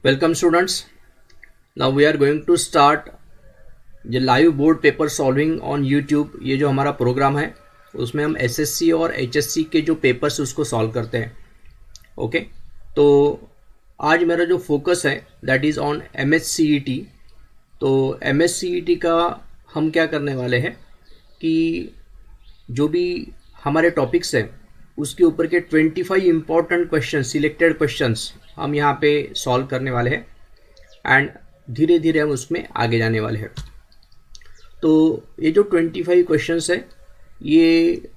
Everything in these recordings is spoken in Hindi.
Welcome students. Now we are going to start जो live board paper solving on YouTube. ये जो हमारा प्रोग्राम है उसमें हम एसएससी और एचएससी के जो पेपर्स उसको सॉल्व करते हैं। ओके, तो आज मेरा जो फोकस है दैट इज़ ऑन एमएससीईटी। तो एमएससीईटी का हम क्या करने वाले हैं कि जो भी हमारे टॉपिक्स हैं उसके ऊपर के 25 इम्पॉर्टेंट क्वेश्चन, सिलेक्टेड क्वेश्चंस हम यहाँ पे सॉल्व करने वाले हैं एंड धीरे धीरे हम उसमें आगे जाने वाले हैं। तो ये जो 25 क्वेश्चंस है ये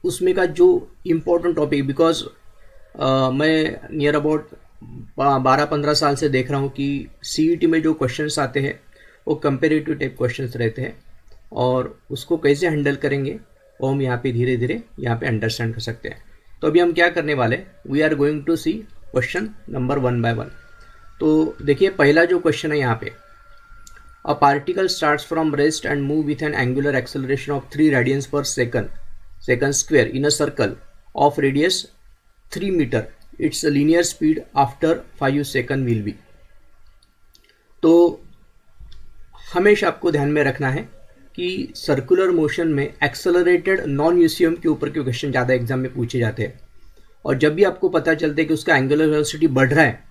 उसमें का जो इम्पोर्टेंट टॉपिक, बिकॉज मैं नियर अबाउट 12-15 साल से देख रहा हूँ कि सीईटी में जो क्वेश्चंस आते हैं वो कंपेरेटिव टाइप क्वेश्चंस रहते हैं और उसको कैसे हैंडल करेंगे वो हम यहाँ पे धीरे धीरे यहाँ पे अंडरस्टैंड कर सकते हैं। तो अभी हम क्या करने वाले, we are going to see question number 1 by 1। तो देखिए पहला जो क्वेश्चन है यहाँ पे, a particle starts from rest and move with an angular acceleration of 3 radians per second square in a circle of radius 3 metre, its linear speed after 5 second will be. तो हमेशा आपको ध्यान में रखना है कि सर्कुलर मोशन में एक्सेलरेटेड नॉन यूसीएम के ऊपर के क्वेश्चन ज़्यादा एग्जाम में पूछे जाते हैं और जब भी आपको पता चलता है कि उसका एंगुलर वेलोसिटी बढ़ रहा है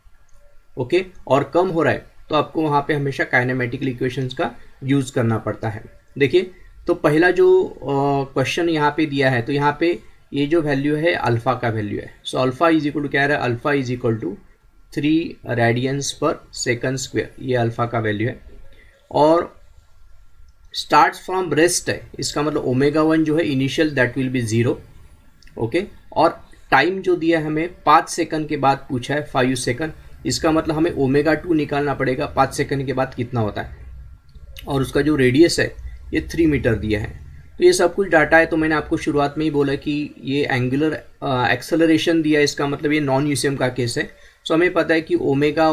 ओके और कम हो रहा है तो आपको वहाँ पे हमेशा काइनेमेटिकल इक्वेशंस का यूज़ करना पड़ता है। देखिए तो पहला जो क्वेश्चन यहाँ पे दिया है, तो यहाँ पे ये जो वैल्यू है अल्फ़ा का वैल्यू है। So alpha is equal to क्या है, alpha is equal to 3 radians per second square, ये अल्फ़ा का वैल्यू है। और स्टार्ट्स फ्रॉम रेस्ट है, इसका मतलब ओमेगा 1 जो है initial that will B 0 okay. और टाइम जो दिया है हमें 5 सेकंड के बाद पूछा है 5 सेकंड, इसका मतलब हमें ओमेगा 2 निकालना पड़ेगा 5 सेकंड के बाद कितना होता है। और उसका जो रेडियस है ये 3 मीटर दिया है। तो ये सब कुछ डाटा है। तो मैंने आपको शुरुआत में ही बोला कि ये एंगुलर एक्सेलरेशन दिया है, इसका मतलब ये नॉन यूसीएम का केस है। सो हमें पता है कि omega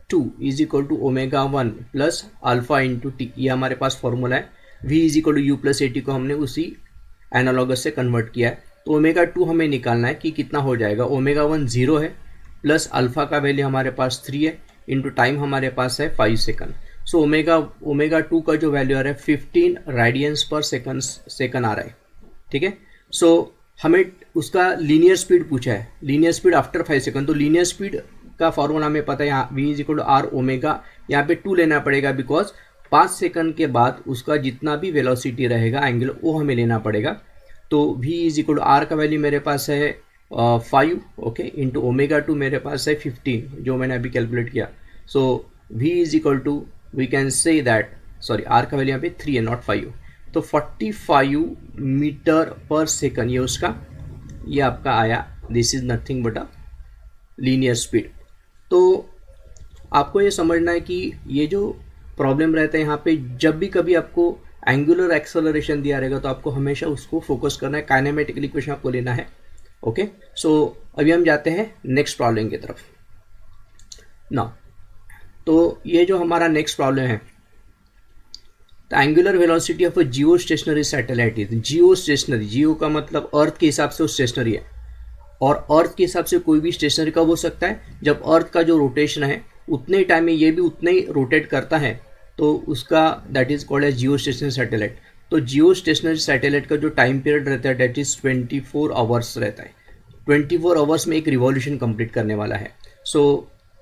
2 is equal to omega 1 plus alpha into T, ये हमारे पास फॉर्मूला है। v is equal to U plus A T को हमने उसी एनालॉगस से कन्वर्ट किया है। तो ओमेगा 2 हमें निकालना है कि कितना हो जाएगा। ओमेगा 1 0 है प्लस अल्फा का वैल्यू हमारे पास 3 है इंटू टाइम हमारे पास है 5 सेकंड। सो ओमेगा 2 का जो वैल्यू आ रहा है 15 रेडियंस पर सेकंड आ रहा है, ठीक है। सो हमें उसका लीनियर स्पीड पूछा है, लीनियर स्पीड आफ्टर 5 सेकंड। तो लीनियर स्पीड का फॉर्मूला हमें पता है, यहाँ v is equal to R omega, यहाँ पे 2 लेना पड़ेगा बिकॉज 5 सेकंड के बाद उसका जितना भी वेलोसिटी रहेगा एंगुलर वो हमें लेना पड़ेगा। तो v is equal to R का वैल्यू मेरे पास है 5 ओके इंटू ओमेगा 2 मेरे पास है 15 जो मैंने अभी कैलकुलेट किया। So v is equal to we can say that, sorry R का वैल्यू यहाँ पे 3 है नॉट 5। तो 45 मीटर पर सेकंड ये उसका, ये आपका आया। This is nothing but a linear speed. तो आपको ये समझना है कि ये जो प्रॉब्लम रहता है यहाँ पे, जब भी कभी आपको एंगुलर एक्सेलरेशन दिया रहेगा तो आपको हमेशा उसको फोकस करना है, काइनेमेटिकल इक्वेशन आपको लेना है ओके। सो अभी हम जाते हैं नेक्स्ट प्रॉब्लम की तरफ ना। तो ये जो हमारा नेक्स्ट प्रॉब्लम है, the angular velocity of a geostationary satellite is, geostationary, geo का मतलब अर्थ के हिसाब से वो स्टेशनरी है और अर्थ के हिसाब से कोई भी स्टेशनरी कब हो सकता है, जब अर्थ का जो रोटेशन है उतने ही टाइम में ये भी उतने ही रोटेट करता है तो उसका that is called as geostationary satellite. तो जियो स्टेशनरी सैटेलाइट का जो टाइम पीरियड रहता है दैट इज 24 आवर्स रहता है। 24 आवर्स में एक रिवॉल्यूशन कंप्लीट करने वाला है। सो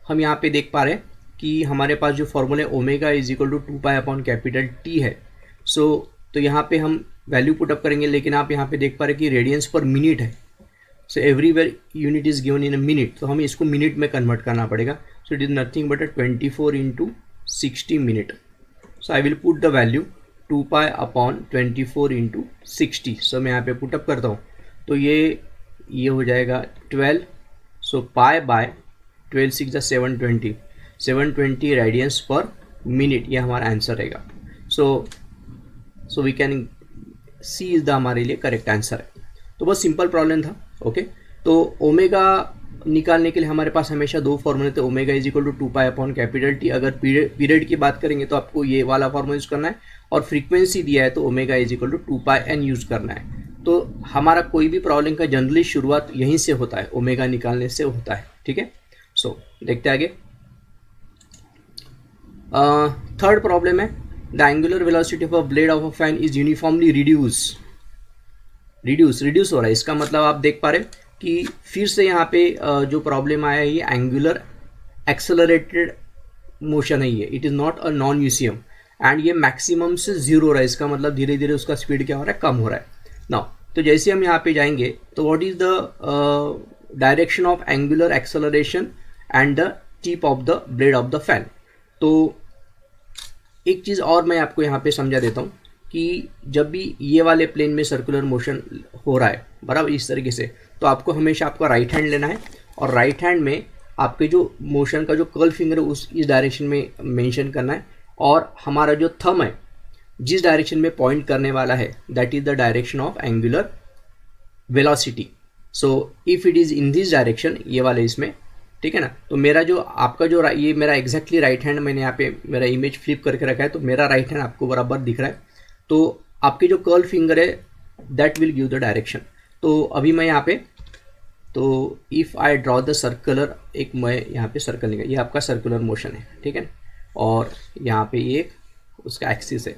हम यहाँ पे देख पा रहे हैं कि हमारे पास जो formula omega is equal to 2 pi capital T है। सो तो यहाँ पे हम वैल्यू पुटअप करेंगे, लेकिन आप यहाँ पे देख पा रहे हैं कि रेडियंस पर मिनट है। So everywhere unit is given in a minute, तो हमें इसको मिनट में कन्वर्ट करना पड़ेगा। सो it is nothing but 24 into 60 minute. So I will put the value 2 pi upon 24 into 60। सो मैं यहाँ पे पुटअप करता हूँ तो ये हो जाएगा 12। So pi by 12 6 720 radians per minute, ये हमारा आंसर रहेगा। So we can see is the हमारे लिए करेक्ट आंसर है। तो बहुत सिंपल प्रॉब्लम था ओके। तो ओमेगा निकालने के लिए हमारे पास हमेशा दो फॉर्मूले थे, omega is equal to 2 pi upon capital T. अगर पीरियड की बात करेंगे तो आपको ये वाला फॉर्मूला यूज करना है, और फ्रीक्वेंसी दिया है तो omega is equal to 2 pi N use करना है। तो हमारा कोई भी प्रॉब्लम का जनरली शुरुआत यहीं से होता है, ओमेगा निकालने से होता है, ठीक है। सो देखते हैं आगे। थर्ड प्रॉब्लम है the angular velocity of a blade of a fan is uniformly reduce हो रहा है। इसका मतलब आप देख पा रहे कि फिर से यहाँ पे जो प्रॉब्लम आया है ये एंगुलर एक्सेलरेटेड मोशन है, ये it is not a non UCM and ये मैक्सिमम से जीरो हो रहा है। इसका मतलब धीरे धीरे उसका स्पीड क्या हो रहा है, कम हो रहा है नाउ। तो जैसे हम यहाँ पे जाएंगे तो what is the direction of angular acceleration and the tip of the blade of the fan. तो एक चीज़ और मैं आपको यहाँ पे समझा देता हूँ कि जब भी ये वाले प्लेन में सर्कुलर मोशन हो रहा है बराबर इस तरीके से, तो आपको हमेशा आपका राइट हैंड लेना है और राइट हैंड में आपके जो मोशन का जो कर्ल फिंगर है उस इस डायरेक्शन में मेंशन करना है और हमारा जो थंब है जिस डायरेक्शन में पॉइंट करने वाला है that is the direction of angular velocity. So if it is in this direction, ये वाले इसमें, ठीक है ना। तो मेरा जो आपका जो ये मेरा एग्जैक्टली राइट हैंड, मैंने यहाँ पे मेरा इमेज फ्लिप करके रखा है तो मेरा राइट हैंड आपको बराबर दिख रहा है। तो आपके जो कर्ल फिंगर है that will give the direction. तो अभी मैं यहाँ पे, तो if I draw the circular, एक मैं यहाँ पे सर्कल निकाल, ये आपका सर्कुलर मोशन है, ठीक है। और यहाँ पे ये उसका एक्सिस है।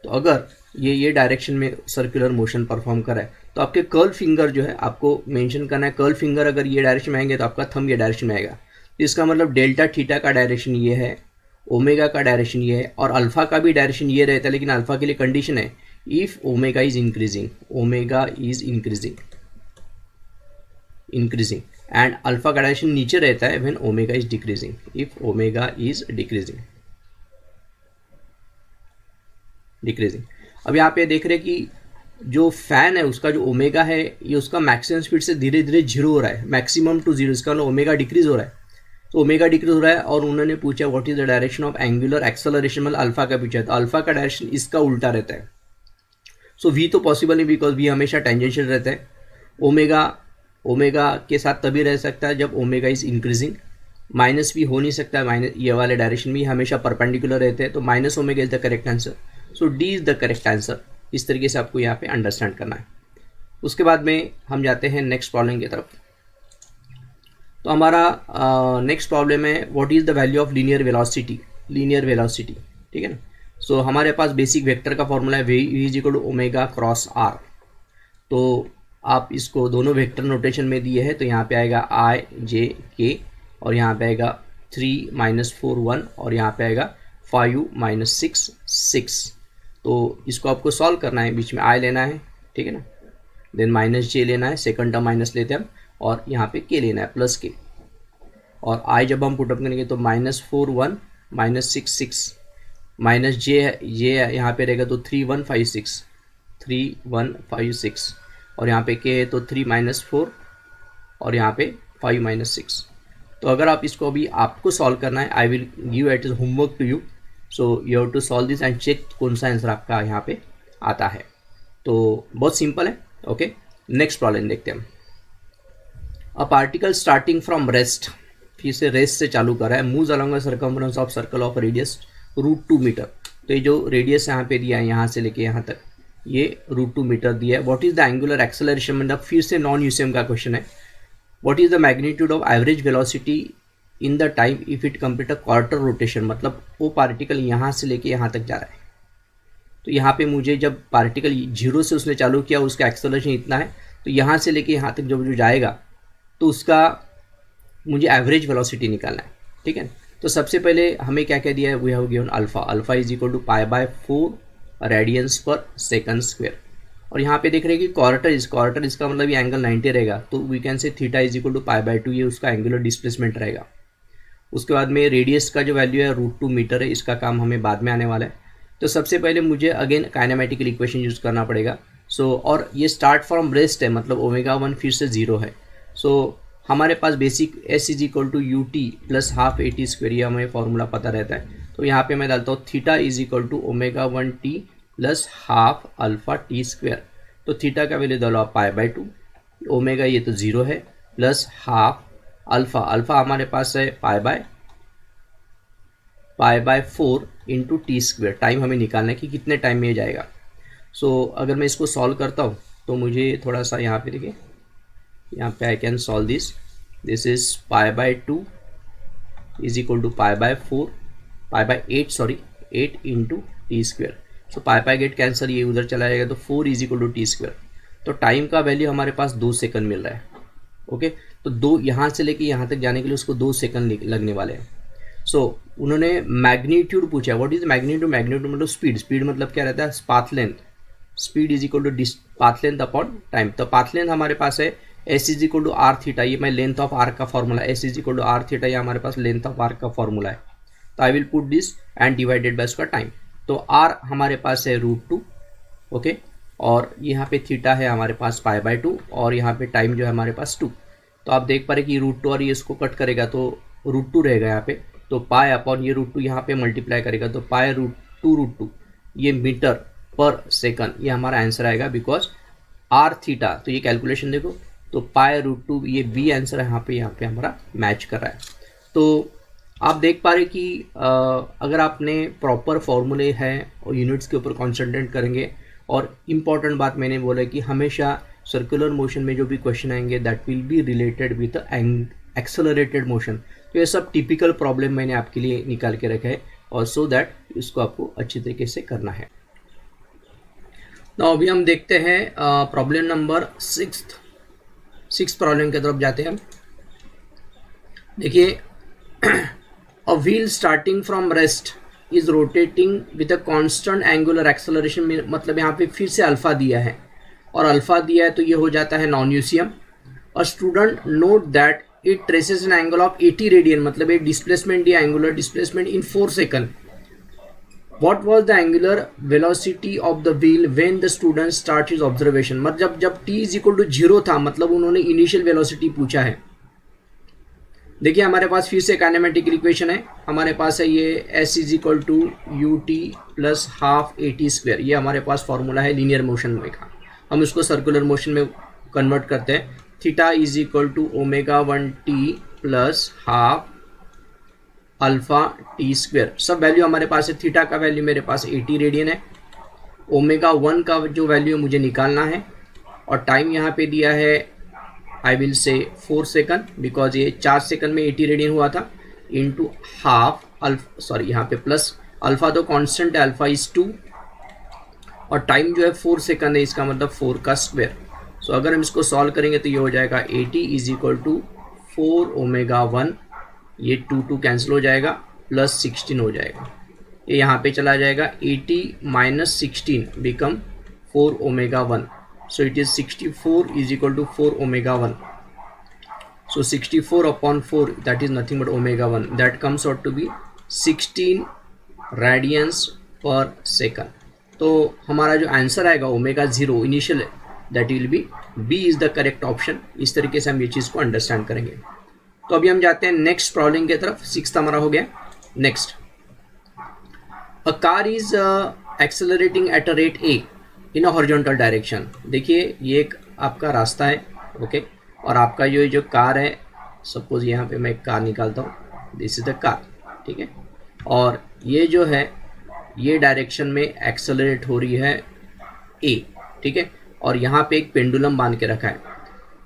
तो अगर ये डायरेक्शन में सर्कुलर मोशन परफॉर्म कर रहा है तो आपके कर्ल फिंगर जो है आपको मेंशन करना है। कर्ल फिंगर अगर ये डायरेक्शन में आएंगे तो आपका थंब ये डायरेक्शन में आएगा। तो इसका मतलब डेल्टा थीटा का डायरेक्शन ये है, ओमेगा का डायरेक्शन ये है और अल्फा का भी डायरेक्शन ये रहता है। लेकिन अल्फा के लिए कंडीशन है if omega is increasing, omega is increasing and alpha का डायरेक्शन नीचे रहता है when omega is decreasing, if omega is decreasing. अब यहाँ पे देख रहे हैं कि जो फैन है उसका जो ओमेगा है ये उसका मैक्सिमम स्पीड से धीरे धीरे जीरो हो रहा है, मैक्सिमम टू जीरो। इसका मतलब ओमेगा डिक्रीज हो रहा है। तो ओमेगा डिक्रीज हो रहा है और उन्होंने पूछा what is the direction of angular acceleration, मतलब अल्फा का पूछा है तो अल्फा का डायरेक्शन इसका उल्टा रहता है। सो वी तो पॉसिबल नहीं बिकॉज वी हमेशा टेंजेंशियल रहता है। ओमेगा के साथ तभी रह सकता है जब ओमेगा इज इंक्रीजिंग, माइनस भी हो नहीं सकता, माइनस ये वाले डायरेक्शन भी हमेशा परपेंडिकुलर रहते हैं। तो minus omega is the correct answer. So D is the correct answer. इस तरीके से आपको यहाँ पे अंडरस्टैंड करना है। उसके बाद में हम जाते हैं नेक्स्ट प्रॉब्लम की तरफ। तो हमारा नेक्स्ट प्रॉब्लम है what is the value of linear velocity, ठीक है ना। सो हमारे पास बेसिक वेक्टर का फॉर्मूला है v is equal to omega cross r। तो आप इसको दोनों वेक्टर नोटेशन में दिए हैं तो यहाँ पे आएगा i j k और यहाँ पे आएगा 3 - 4 1 और यहाँ पे आएगा 5 - 6 6। तो इसको आपको सॉल्व करना है, बीच में i लेना है, ठीक है ना, देन माइनस j लेना है, सेकंड टर्म माइनस लेते हैं हम, और यहाँ पे k लेना है प्लस k। और i जब हम पुटअप करेंगे तो -4 1 -6 6 माइनस j यहाँ पे रहेगा तो 3 1 5 6 और यहाँ पे k है तो 3 - 4 और यहाँ पे 5 - 6। तो अगर आप इसको अभी आपको सॉल्व करना है, I will give it is homework to you, so you have to solve this and check कौन सा आंसर आपका यहाँ पे आता है। तो बहुत सिंपल है। ओके, नेक्स्ट प्रॉब्लम देखते हैं हम। A particle starting from rest, फिर से रेस्ट से चालू कर रहा है, moves along the circumference of circle of radius √2 metre. तो ये जो रेडियस यहाँ पे दिया है यहाँ से लेके यहाँ तक ये √2 मीटर दिया है। What is the angular acceleration, मतलब फिर से नॉन यूसीएम का क्वेश्चन है। What is the magnitude of average velocity in the time if it complete a quarter rotation, मतलब वो पार्टिकल यहाँ से लेके यहाँ तक जा रहा है। तो यहाँ पे मुझे जब पार्टिकल जीरो से उसने चालू किया उसका एक्सेलरेशन इतना है, तो यहाँ से लेके यहाँ तक जब जो जाएगा तो उसका मुझे एवरेज वेलोसिटी निकालना है, ठीक है। तो सबसे पहले हमें क्या क्या दिया है, we have given alpha is equal to π/4 radians per second square. और यहाँ पे देख रहे हैं कि क्वार्टर इसका मतलब ये एंगल 90 रहेगा, तो we can say theta is equal to π/2, ये उसका एंगुलर डिस्प्लेसमेंट रहेगा। उसके बाद में रेडियस का जो वैल्यू है √2 मीटर है, इसका काम हमें बाद में आने वाला है। तो सबसे पहले मुझे अगेन काइनेमेटिकल इक्वेशन यूज़ करना पड़ेगा। सो और ये स्टार्ट फ्रॉम रेस्ट है, मतलब ω1 फिर से 0 है। सो हमारे पास basic S is equal to ut plus half AT², ये हमें फॉर्मूला पता रहता है। तो यहाँ पे मैं डालता हूँ theta is equal to ω1t plus half α/t²। तो थीटा का वैल्यू डालो आप π/2, ओमेगा ये तो 0 है, प्लस हाफ अल्फा हमारे पास है π/4 इंटू t²। टाइम हमें निकालना है कि कितने टाइम में ये जाएगा। सो अगर मैं इसको सॉल्व करता हूँ तो मुझे थोड़ा सा यहाँ पे देखिए, यहाँ पे I can solve this is π/2 is equal to π/4 8 into T square. So pi get cancel, ये उधर चला जाएगा तो 4 is equal to T square. तो टाइम का वैल्यू हमारे पास 2 सेकंड मिल रहा है। ओके, तो 2 यहाँ से लेके यहाँ तक जाने के लिए उसको 2 सेकंड लगने वाले हैं। सो उन्होंने मैग्नीट्यूड पूछा। What is magnitude? मैग्नीट्यूड मतलब स्पीड। स्पीड मतलब क्या रहता है? Path length. Speed is equal to path length upon time. तो पाथ लेंथ हमारे पास है S is equal to R theta, ये मैं लेंथ ऑफ आर का formula, S is equal to R theta, ये हमारे पास लेंथ ऑफ आर का फॉर्मूला है। तो I will put this and divided by उसका टाइम। तो आर हमारे पास है √2, ओके, और यहाँ पे थीटा है हमारे पास π/2, और यहाँ पे टाइम जो है हमारे पास 2। तो आप देख पा रहे कि √2 और ये इसको कट करेगा तो √2 रहेगा यहाँ पे। तो पाई अपॉन ये √2 यहाँ पे मल्टीप्लाई करेगा तो पाई √2 ये मीटर पर सेकंड, ये हमारा आंसर आएगा। बिकॉज आर थीटा, तो ये कैलकुलेशन देखो, तो पाई √2 ये बी आंसर है यहाँ पे हमारा मैच कर रहा है। तो आप देख पा रहे कि अगर आपने प्रॉपर फॉर्मूले हैं और यूनिट्स के ऊपर कॉन्सेंट्रेट करेंगे, और इम्पॉर्टेंट बात मैंने बोला कि हमेशा सर्कुलर मोशन में जो भी क्वेश्चन आएंगे that will be related with accelerated motion. तो ये सब टिपिकल प्रॉब्लम मैंने आपके लिए निकाल के रखा है, और सो दैट इसको आपको अच्छी तरीके से करना है। तो अभी हम देखते हैं प्रॉब्लम नंबर 6 प्रॉब्लम की तरफ जाते हैं हम। देखिए, a wheel starting from rest is rotating with a constant angular acceleration, मतलब यहाँ पे फिर से अल्फा दिया है, और अल्फा दिया है तो ये हो जाता है नॉन-यूसियम। और student note that it traces N angle of 80 radian, मतलब एक डिस्प्लेसमेंट या angular displacement in 4 second. What was the angular velocity of the wheel when the student start his observation, मतलब जब t इज इक्वल टू 0 था, मतलब उन्होंने इनिशियल वेलोसिटी पूछा है। देखिए हमारे पास फिर से काइनेमेटिक इक्वेशन है, हमारे पास है ये s is equal to ut plus half at square, ये हमारे पास फॉर्मूला है लीनियर मोशन में का। हम इसको सर्कुलर मोशन में कन्वर्ट करते हैं। Theta is equal to ω1t plus half alpha T square, सब वैल्यू हमारे पास है। थीटा का वैल्यू मेरे पास 80 रेडियन है, ω1 का जो वैल्यू मुझे निकालना है, और टाइम यहाँ पे दिया है I will say 4 second, because ये 4 सेकंड में 80 रेडियन हुआ था, इंटू हाफ यहाँ पे प्लस अल्फा तो कांस्टेंट है, अल्फा इज 2, और टाइम जो है 4 सेकंड है, इसका मतलब 4 का स्क्वायर। सो अगर हम इसको सॉल्व करेंगे तो ये हो जाएगा 80 इज इक्वल टू 4ω1, ये 2 कैंसिल हो जाएगा, प्लस 16 हो जाएगा, ये यहाँ पे चला जाएगा। 80 minus 16 become 4ω1, so it is 64 is equal to 4ω1. So 64 upon 4, that is nothing but ω1, that comes out to be 16 radians per second. तो हमारा जो आंसर आएगा ω0 initial, that will be B is the correct option. इस तरीके से हम ये चीज़ को अंडरस्टैंड करेंगे। तो अभी हम जाते हैं नेक्स्ट प्रॉब्लम की तरफ। 6 हमारा हो गया। Next, a car is accelerating at a rate a in a horizontal direction. देखिए ये एक आपका रास्ता है, ओके, और आपका जो कार है, सपोज यहाँ पे मैं एक कार निकालता हूँ, दिस इज द कार, ठीक है, और ये जो है ये डायरेक्शन में एक्सेलरेट हो रही है a, ठीक है, और यहाँ पे एक पेंडुलम बांध के रखा है।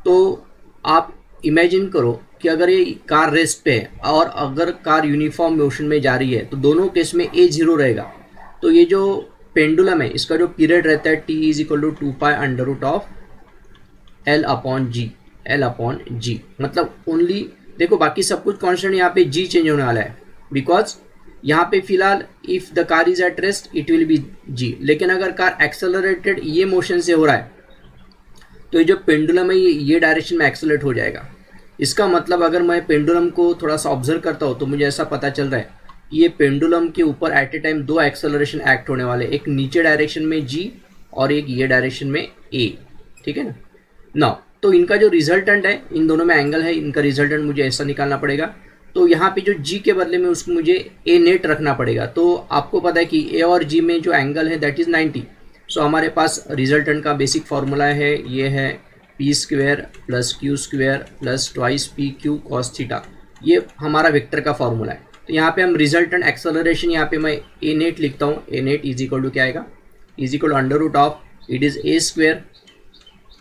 तो आप इमेजिन करो कि अगर ये कार रेस्ट पे है और अगर कार यूनिफॉर्म मोशन में जा रही है, तो दोनों केस में a 0 रहेगा। तो ये जो पेंडुलम है इसका जो पीरियड रहता है t is equal to 2π under root of L upon G, मतलब ओनली देखो बाकी सब कुछ कांस्टेंट, यहाँ पे g चेंज होने वाला है, बिकॉज यहाँ पे फिलहाल if the car is at rest it will B g, लेकिन अगर कार एक्सेलरेटेड ये मोशन से हो रहा है तो ये जो पेंडुलम है ये डायरेक्शन में एक्सेलरेट हो जाएगा। इसका मतलब अगर मैं पेंडुलम को थोड़ा सा ऑब्जर्व करता हूँ तो मुझे ऐसा पता चल रहा है कि ये पेंडुलम के ऊपर at a time 2 acceleration act होने वाले, एक नीचे डायरेक्शन में g और एक ये डायरेक्शन में a, ठीक है ना। तो इनका जो रिजल्टेंट है, इन दोनों में एंगल है, इनका रिजल्टेंट मुझे ऐसा निकालना पड़ेगा। तो यहाँ पे जो g के बदले में उसको मुझे a नेट रखना पड़ेगा। तो आपको पता है कि a और g में जो एंगल है दैट इज़ 90। सो हमारे पास रिजल्टेंट का बेसिक फार्मूला है, ये है p square plus q square plus twice P Q cos theta, ये हमारा वेक्टर का फार्मूला है। तो यहाँ पे हम रिजल्टेंट एक्सेलरेशन यहाँ पे मैं a नेट लिखता हूँ, a net is equal to क्या आएगा, is equal to under root of it is a square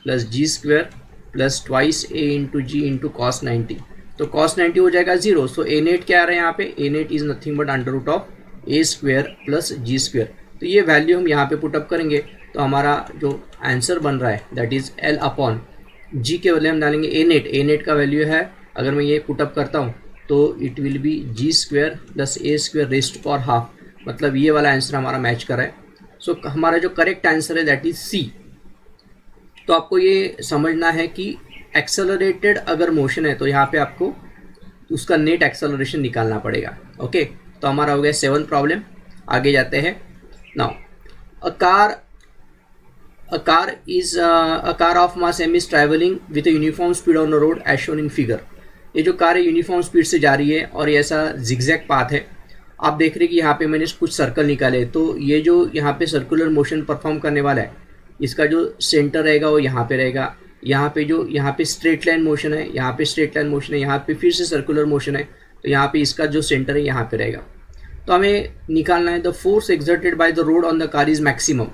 plus g square plus twice a into G into cos 90। तो cos 90 हो जाएगा 0. सो ए नेट क्या आ रहा है यहाँ पे, A net is nothing but under root of A square plus G square. तो ये वैल्यू हम यहाँ पे पुटअप करेंगे तो हमारा जो आंसर बन रहा है that is L upon G के बदले हम डालेंगे ए नेट. ए नेट का वैल्यू है, अगर मैं ये पुटअप करता हूँ तो it will be G square plus A square rest power half. मतलब ये वाला आंसर हमारा मैच कर रहा है. सो हमारा जो करेक्ट आंसर है दैट इज सी. तो आपको ये समझना है कि एक्सेलरेटेड अगर मोशन है तो यहाँ पे आपको उसका नेट एक्सेलरेशन निकालना पड़ेगा. ओके, तो हमारा हो गया 7th प्रॉब्लम. आगे जाते हैं. Now a car of mass m is traveling with a uniform speed on the road as shown in figure. ये जो कार है यूनिफॉर्म स्पीड से जा रही है और ये ऐसा जिगजैग पाथ है. आप देख रहे हैं कि यहाँ पे मैंने कुछ सर्कल निकाले. तो ये जो यहाँ पे सर्कुलर मोशन परफॉर्म करने वाला है इसका जो सेंटर रहेगा वो यहाँ पे रहेगा. यहाँ पे स्ट्रेट लाइन मोशन है, यहाँ पे स्ट्रेट लाइन मोशन है, यहाँ पे फिर से सर्कुलर मोशन है. तो यहाँ पे इसका जो सेंटर है यहाँ पे रहेगा. तो हमें निकालना है the force exerted by the road on the car is maximum.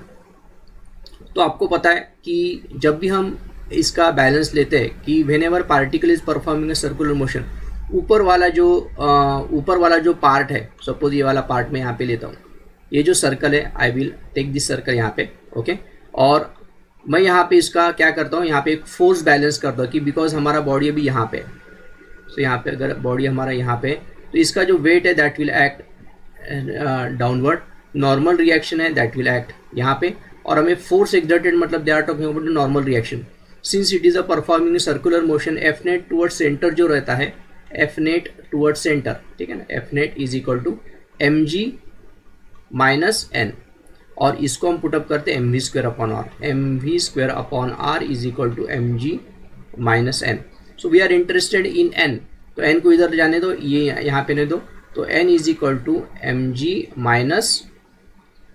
तो आपको पता है कि जब भी हम इसका बैलेंस लेते हैं कि when ever particle is performing a circular motion, ऊपर वाला जो पार्ट है, सपोज ये वाला पार्ट मैं यहाँ पे लेता हूँ, ये जो सर्कल है I will take this circle यहाँ पे. ओके, और मैं यहाँ पे इसका क्या करता हूँ, यहाँ पे एक फोर्स बैलेंस करता हूँ कि बिकॉज हमारा बॉडी अभी यहाँ पे है. सो यहाँ पे अगर बॉडी हमारा यहाँ पे तो इसका जो वेट है that will act downward. Normal reaction है दैट विल एक्ट यहाँ पे. और हमें फोर्स एक्सर्टेड मतलब they are talking about normal reaction. Since it is a performing circular motion, F net toward centre जो रहता है, एफ नेट टूवर्ड सेंटर, ठीक है ना, F net is equal to M G minus N. और इसको हम पुटअप करते हैं M V square upon R. M V square upon R is equal to M G minus N. So we are interested in N. तो एन को इधर जाने दो, ये यहाँ पे नहीं दो. तो N is equal to M G minus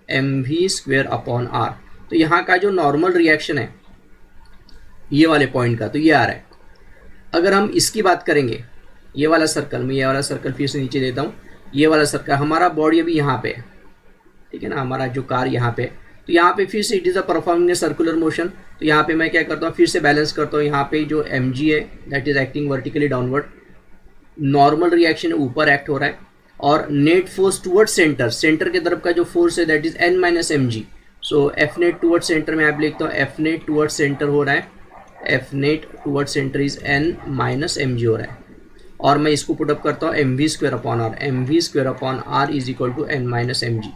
M V square upon R. तो यहाँ का जो नॉर्मल रिएक्शन है ये वाले पॉइंट का, तो ये आ रहा है. अगर हम इसकी बात करेंगे, ये वाला सर्कल, मैं ये वाला सर्कल फिर से नीचे देता हूँ. ये वाला सर्कल हमारा बॉडी अभी यहाँ पे है, ठीक है ना, हमारा जो कार यहाँ पे. तो यहाँ पे फिर से it is a performing circular motion. तो यहाँ पे मैं क्या करता हूँ, फिर से बैलेंस करता हूँ. यहाँ पे जो एम जी है that is acting vertically downward. Normal reaction ऊपर एक्ट हो रहा है. और net force toward centre, centre के तरफ का जो फोर्स है that is N minus M G. So F net toward centre में आप लिखता हूँ एफ नेट टुवर्ड सेंटर हो रहा है, F net toward centre is N minus M G हो रहा है. और मैं इसको पुटअप करता हूँ M V square upon R. M V square upon R is equal to N minus M G.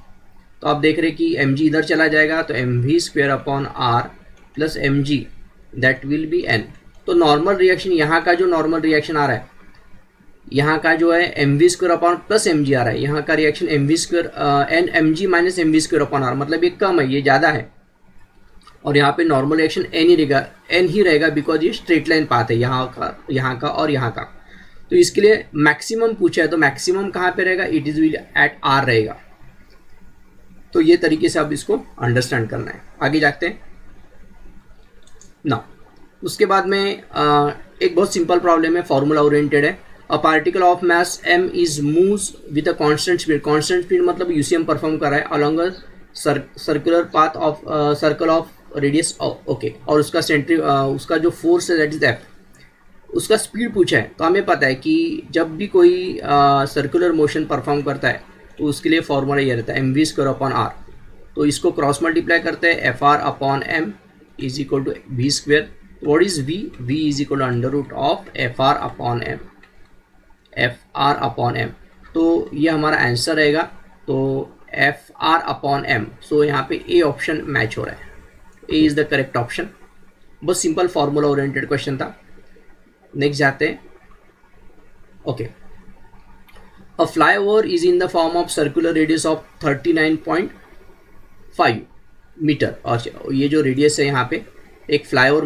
तो आप देख रहे हैं कि एम जी इधर चला जाएगा तो M V square upon R plus M G that will be N. तो नॉर्मल रिएक्शन, यहाँ का जो नॉर्मल रिएक्शन आ रहा है, यहाँ का जो है M V square upon plus M G आ रहा है. यहाँ का reaction M V square N M G minus M V square upon R, मतलब ये कम है, ये ज़्यादा है. और यहाँ पे नॉर्मल रिएक्शन एन ही रहेगा बिकॉज ये स्ट्रेट लाइन पाथ है यहाँ का और यहाँ का. तो इसके लिए मैक्सिमम पूछा है, तो मैक्सिमम कहाँ पे रहेगा, it is will at R रहेगा. तो ये तरीके से आप इसको अंडरस्टैंड करना है. आगे जाते हैं ना. उसके बाद में एक बहुत सिंपल प्रॉब्लम है, फॉर्मूला ओरिएंटेड है. A particle of mass m is moves with a constant speed. Constant speed मतलब यूसीएम परफॉर्म कर रहा है along a circular path of circle of radius. Okay, और उसका उसका जो फोर्स है दैट इज एफ. उसका स्पीड पूछा है. तो हमें पता है कि जब भी कोई सर्कुलर मोशन परफॉर्म करता है तो उसके लिए फॉर्मूला ये रहता है M V square upon R. तो इसको क्रॉस मल्टीप्लाई करते हैं, F R upon M is equal to V square. What is V? V is equal to under root of F R upon M, F R upon M. तो ये हमारा आंसर रहेगा. तो F R upon M. So यहाँ पे ए ऑप्शन मैच हो रहा है. A is the correct option. बहुत सिंपल फॉर्मूला ओरिएंटेड क्वेश्चन था. नेक्स्ट जाते हैं. Okay, a flyover is in the form of circular radius of 39.5 metre. और ये जो रेडियस है यहाँ पे एक फ्लाईओवर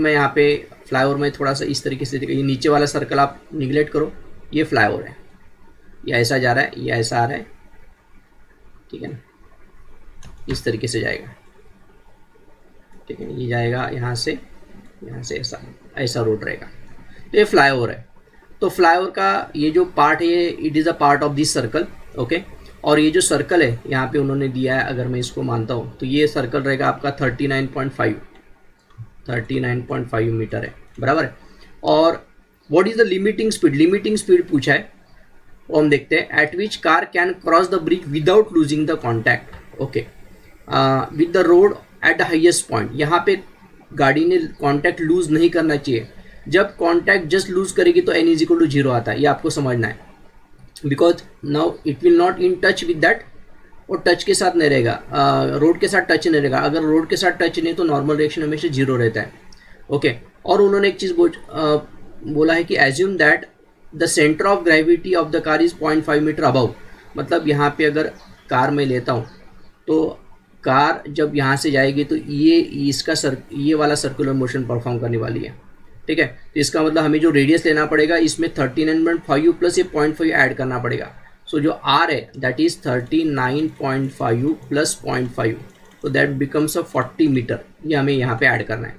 में थोड़ा सा इस तरीके से, ये नीचे वाला सर्कल आप निगलेक्ट करो, ये फ्लाईओवर है, ये ऐसा जा रहा है, ये ऐसा आ रहा है, ठीक है ना, इस तरीके से जाएगा, ठीक है. ये जाएगा यहाँ से ऐसा रोड रहेगा. तो ये फ्लाईओवर है. तो फ्लाईओवर का ये जो पार्ट है ये it is a part of this circle. Okay, और ये जो सर्कल है यहाँ पे उन्होंने दिया है, अगर मैं इसको मानता हूँ तो ये सर्कल रहेगा आपका 39.5 मीटर है, बराबर है. और what is the limiting speed, limiting speed पूछा है, वो हम देखते हैं. Eight which car can cross the bridge without losing the contact. Okay, with the road at the highest point. यहाँ पे गाड़ी ने कॉन्टैक्ट लूज नहीं करना चाहिए. जब कॉन्टैक्ट जस्ट लूज करेगी तो n इज इक्वल टू 0 आता है, ये आपको समझना है. Because now it will not in touch with that, और टच के साथ नहीं रहेगा, रोड के साथ टच नहीं रहेगा. अगर रोड के साथ टच नहीं तो नॉर्मल रिएक्शन हमेशा 0 रहता है. ओके, और उन्होंने एक चीज़ बोला है कि assume that the centre of gravity of the car is 0.5 metre above. मतलब यहाँ पे अगर कार में लेता हूँ तो कार जब यहाँ से जाएगी तो ये वाला सर्कुलर मोशन परफॉर्म करने वाली है. ठीक है, तो इसका मतलब हमें जो रेडियस लेना पड़ेगा इसमें 39.5 प्लस ये 0.5 ऐड करना पड़ेगा. सो जो आर है दैट इज 39.5 प्लस 0.5, तो दैट बिकम्स अ 40 मीटर. ये हमें यहाँ पे ऐड करना है.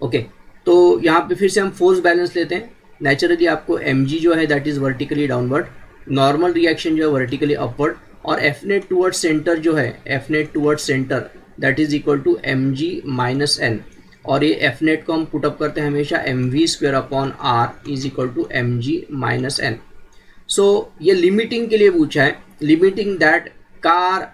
ओके, तो यहाँ पे फिर से हम फोर्स बैलेंस लेते हैं. नेचुरली आपको mg जो है that is vertically downward, normal reaction जो है वर्टिकली अपवर्ड, और एफ नेट टूवर्ड्स सेंटर जो है F net towards centre that is equal to mg minus n. और ये एफ नेट को हम पुटअप करते हैं हमेशा mv square upon r is equal to mg minus n. So ये लिमिटिंग के लिए पूछा है, limiting that car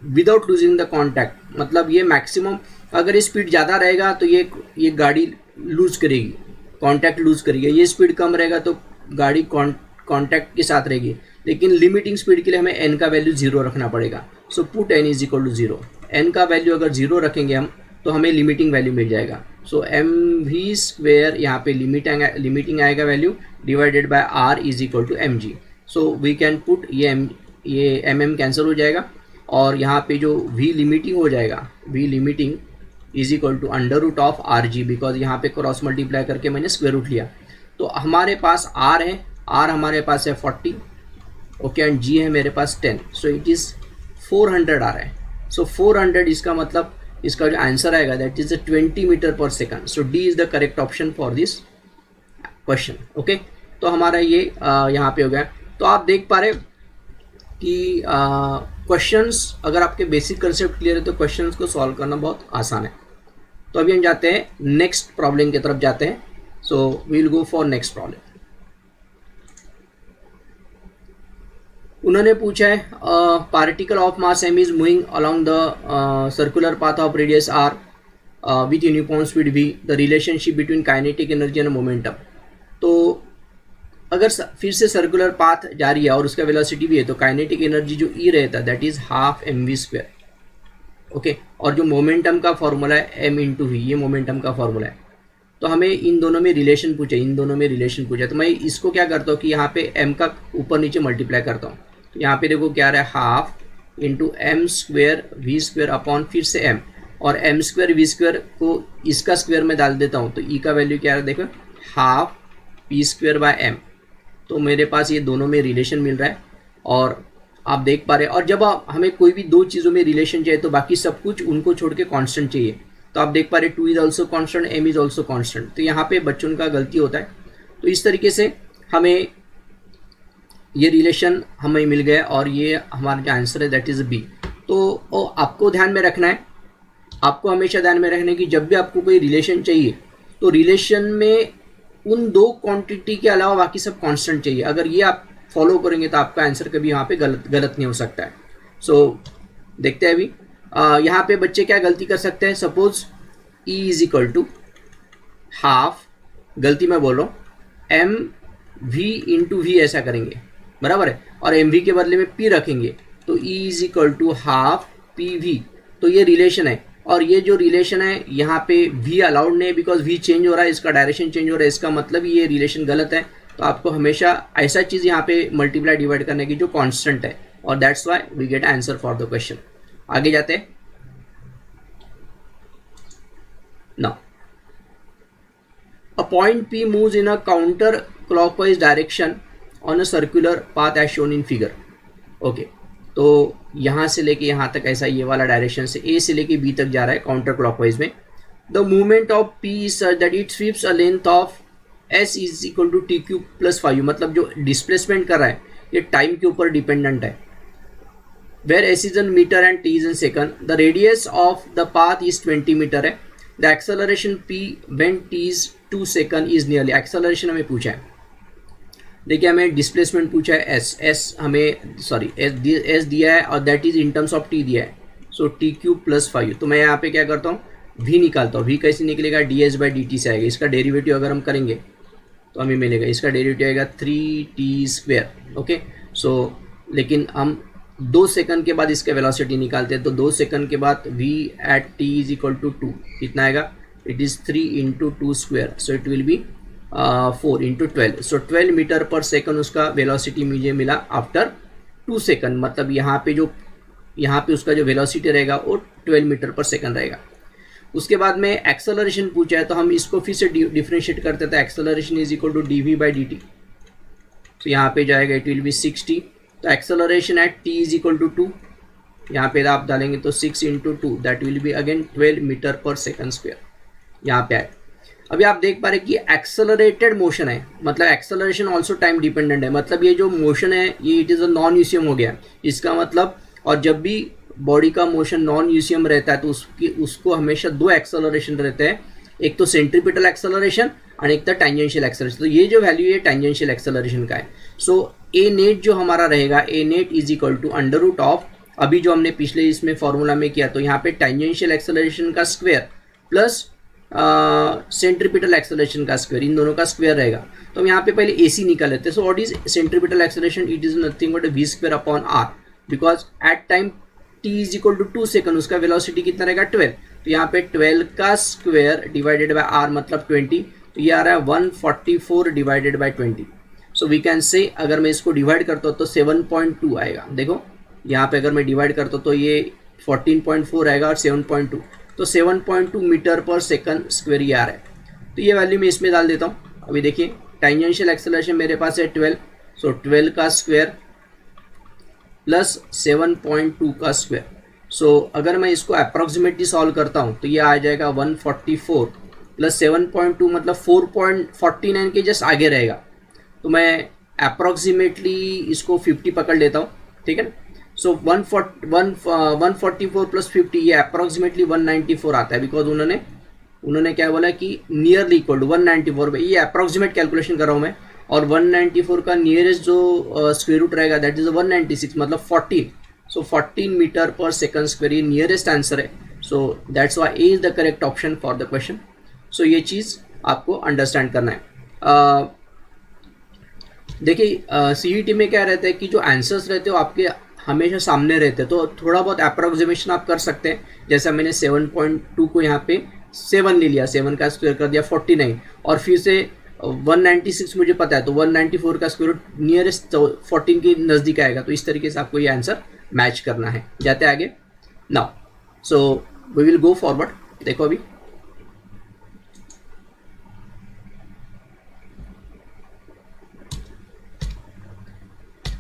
without losing the contact. मतलब ये मैक्सिमम, अगर ये स्पीड ज़्यादा रहेगा तो ये गाड़ी लूज करेगी, कॉन्टैक्ट लूज करेगी. ये स्पीड कम रहेगा तो गाड़ी कॉन्टैक्ट के साथ रहेगी. लेकिन लिमिटिंग स्पीड के लिए हमें n का वैल्यू 0 रखना पड़ेगा. So put n is equal to 0. n का वैल्यू अगर 0 रखेंगे हम तो हमें लिमिटिंग वैल्यू मिल जाएगा. सो mv स्क्वेयर यहाँ पे लिमिटिंग आएगा value divided by r is equal to mg. So we can put ये mm कैंसिल हो जाएगा, और यहाँ पे जो v लिमिटिंग हो जाएगा, v limiting is equal to under root of R G, because यहाँ पे क्रॉस मल्टीप्लाई करके मैंने स्क्वायर रूट लिया. तो हमारे पास r है, r हमारे पास है 40. ओके, एंड g है मेरे पास 10. सो इट इज़ 400 आ रहा है. सो 400 इसका मतलब इसका जो आंसर आएगा दैट इज 20 मीटर पर second. So D is the correct option for this question. Okay, तो हमारा ये यहाँ पे हो गया. तो आप देख पा रहे कि क्वेश्चंस अगर आपके बेसिक कंसेप्ट क्लियर है तो क्वेश्चंस को सॉल्व करना बहुत आसान है. तो अभी हम जाते हैं नेक्स्ट प्रॉब्लम की तरफ जाते हैं. So we will go for next problem. उन्होंने पूछा है particle of mass m is moving along the circular path of radius r with uniform speed v. The relationship between kinetic energy and momentum. तो अगर फिर से सर्कुलर पाथ जारी है और उसका वेलोसिटी भी है तो काइनेटिक एनर्जी जो E रहता है that is half mv square. Okay, और जो मोमेंटम का फॉर्मूला है m इंटू वी, ये मोमेंटम का फॉर्मूला है. तो हमें इन दोनों में रिलेशन पूछे, तो मैं इसको क्या करता हूँ कि यहाँ पे m का ऊपर नीचे मल्टीप्लाई करता हूँ. तो यहाँ पे देखो क्या आ रहा है, half into m square we square upon फिर से m, और m स्क्वेयर वी स्क्वेयर को इसका स्क्वेयर में डाल देता हूँ तो E का वैल्यू क्या आ रहा है, देखो half p square by m. तो मेरे पास ये दोनों में रिलेशन मिल रहा है और आप देख पा रहे हैं. और जब हमें कोई भी दो चीज़ों में रिलेशन चाहिए तो बाकी सब कुछ उनको छोड़ के कांस्टेंट चाहिए. तो आप देख पा रहे 2 is also constant, m is also constant. तो यहाँ पे बच्चों का गलती होता है. तो इस तरीके से हमें ये रिलेशन हमें मिल गया और ये हमारा जो आंसर है दैट इज़ बी. तो आपको ध्यान में रखना है, आपको हमेशा ध्यान में रखना है कि जब भी आपको कोई रिलेशन चाहिए तो रिलेशन में उन दो क्वांटिटी के अलावा बाकी सब कांस्टेंट चाहिए. अगर ये आप फॉलो करेंगे तो आपका आंसर कभी यहाँ पे गलत नहीं हो सकता है. सो देखते हैं अभी यहाँ पे बच्चे क्या गलती कर सकते हैं. Suppose E is equal to half, गलती मैं बोल रहा हूँ, एम वी इंटू वी ऐसा करेंगे, बराबर है, और एम वी के बदले में P रखेंगे तो E is equal to half P V. तो ये रिलेशन है और ये जो रिलेशन है यहाँ पे V अलाउड नहीं है बिकॉज V चेंज हो रहा है, इसका डायरेक्शन चेंज हो रहा है, इसका मतलब ये रिलेशन गलत है. तो आपको हमेशा ऐसा चीज़ यहाँ पे मल्टीप्लाई डिवाइड करने की जो कांस्टेंट है, और that's why we get answer for the question. आगे जाते हैं. Now a point P moves in a counter clockwise direction on a circular path as shown in figure. Okay, तो यहाँ से लेके यहाँ तक ऐसा ये वाला डायरेक्शन से A से लेके B तक जा रहा है काउंटर क्लॉकवाइज में. The movement of P is such that it sweeps a length of S is equal to T Q plus 5. मतलब जो डिस्प्लेसमेंट कर रहा है ये टाइम के ऊपर डिपेंडेंट है. Where S is in metre and T is in second. The radius of the path is 20 metre है. The acceleration P when T is 2 second is nearly, acceleration हमें पूछा है। देखिए हमें डिस्प्लेसमेंट पूछा है एस हमें सॉरी एस दिया है और that is in terms of T दिया है, सो टी क्यूब प्लस 5। तो मैं यहाँ पे क्या करता हूँ, वी निकालता हूँ। वी कैसे निकलेगा, D S by D T से आएगा। इसका डेरिवेटिव अगर हम करेंगे तो हमें मिलेगा, इसका डेरिवेटिव आएगा 3t स्क्वेयर। ओके, सो लेकिन हम 2 सेकंड के बाद इसका वेलोसिटी निकालते हैं, तो 2 सेकंड के बाद v at t is equal to 2 कितना आएगा, it is 3 into 2 square, so it will be 4 into 12, so 12 metre पर सेकंड उसका वेलोसिटी मुझे मिला आफ्टर 2 सेकंड। मतलब यहाँ पे उसका जो वेलोसिटी रहेगा वो 12 मीटर पर सेकंड रहेगा। उसके बाद में एक्सेलरेशन पूछा है, तो हम इसको फिर से डिफ्रेंशिएट करते थे। Acceleration is equal to D V by D T, तो यहाँ पे जाएगा इट विल बी 60। तो acceleration at t is equal to 2, यहाँ पे आप डालेंगे तो 6 into 2 that will be again 12 metre पर सेकंड स्क्वेयर, यहाँ पे आए। अभी आप देख पा रहे कि एक्सेलरेटेड मोशन है, मतलब एक्सेलरेशन ऑल्सो टाइम डिपेंडेंट है। मतलब ये जो मोशन है ये इट इज़ अ नॉन यूसियम हो गया इसका मतलब। और जब भी बॉडी का मोशन नॉन यूसियम रहता है तो उसको हमेशा 2 एक्सेलरेशन रहते हैं, एक तो सेंट्रीपिटल एक्सेलरेशन और एक तो टेंजेंशियल एक्सेलरेशन। तो ये जो वैल्यू है टेंजेंशियल एक्सेलरेशन का है। सो ए नेट जो हमारा रहेगा, a net is equal to under root of, अभी जो हमने पिछले इसमें फॉर्मूला में किया, तो यहाँ पे टेंजेंशियल एक्सेलरेशन का स्क्वायर प्लस सेंट्रीपिटल एक्सेलरेशन का स्क्वायर, इन दोनों का स्क्वायर रहेगा। तो हम यहाँ पे पहले ए सी निकाल लेते हैं। So what is centripetal acceleration, it is nothing but V square upon R, because at time t is equal to 2 second उसका वेलोसिटी कितना रहेगा 12। तो यहाँ पे 12 का स्क्वायर डिवाइडेड बाय r मतलब 20, तो ये आ रहा है 144 divided by 20। So we can say अगर मैं इसको डिवाइड करता हूँ तो 7.2 आएगा। देखो यहाँ पे अगर मैं डिवाइड करता हूँ तो ये 14.4 आएगा और 7.2, तो 7.2 मीटर पर सेकंड स्क्वायर ये आ रहा है। तो ये वैल्यू मैं इसमें डाल देता हूँ। अभी देखिए टेंजेंशियल एक्सेलरेशन मेरे पास है 12, सो 12 का स्क्वायर प्लस 7.2 का स्क्वायर। सो अगर मैं इसको अप्रॉक्सीमेटली सॉल्व करता हूँ तो ये आ जाएगा 144 प्लस 7.2 मतलब 4.49 के जस्ट आगे रहेगा। तो मैं अप्रॉक्सीमेटली इसको 50 पकड़ लेता हूँ, ठीक है ना। सो 144 प्लस 50 ये अप्रॉक्सीमेटली 194 आता है, बिकॉज उन्होंने क्या बोला कि नियरली इक्वल टू 194, ये अप्रॉक्सीमेट कैलकुलेशन कर रहा हूँ मैं। और 194 का नियरेस्ट जो स्क्वायर रूट रहेगा दैट इज 196 मतलब 14, सो 14 मीटर पर सेकंड स्क्वायर ये नियरेस्ट आंसर है। So that's why a is the correct option for the question. So ये चीज़ आपको अंडरस्टैंड करना है। देखिए CET में क्या रहता है कि जो आंसर्स रहते हैं वो आपके हमेशा सामने रहते हैं, तो थोड़ा बहुत अप्रोक्सीमेशन आप कर सकते हैं। जैसा मैंने 7.2 को यहाँ पे 7 ले लिया, 7 का स्क्वायर कर दिया 49, और फिर से 196 मुझे पता है तो 194 का स्क्वायर रूट नियरेस्ट 14 के नज़दीक आएगा। तो इस तरीके से आपको ये आंसर मैच करना है। जाते आगे now, so we will go forward. देखो अभी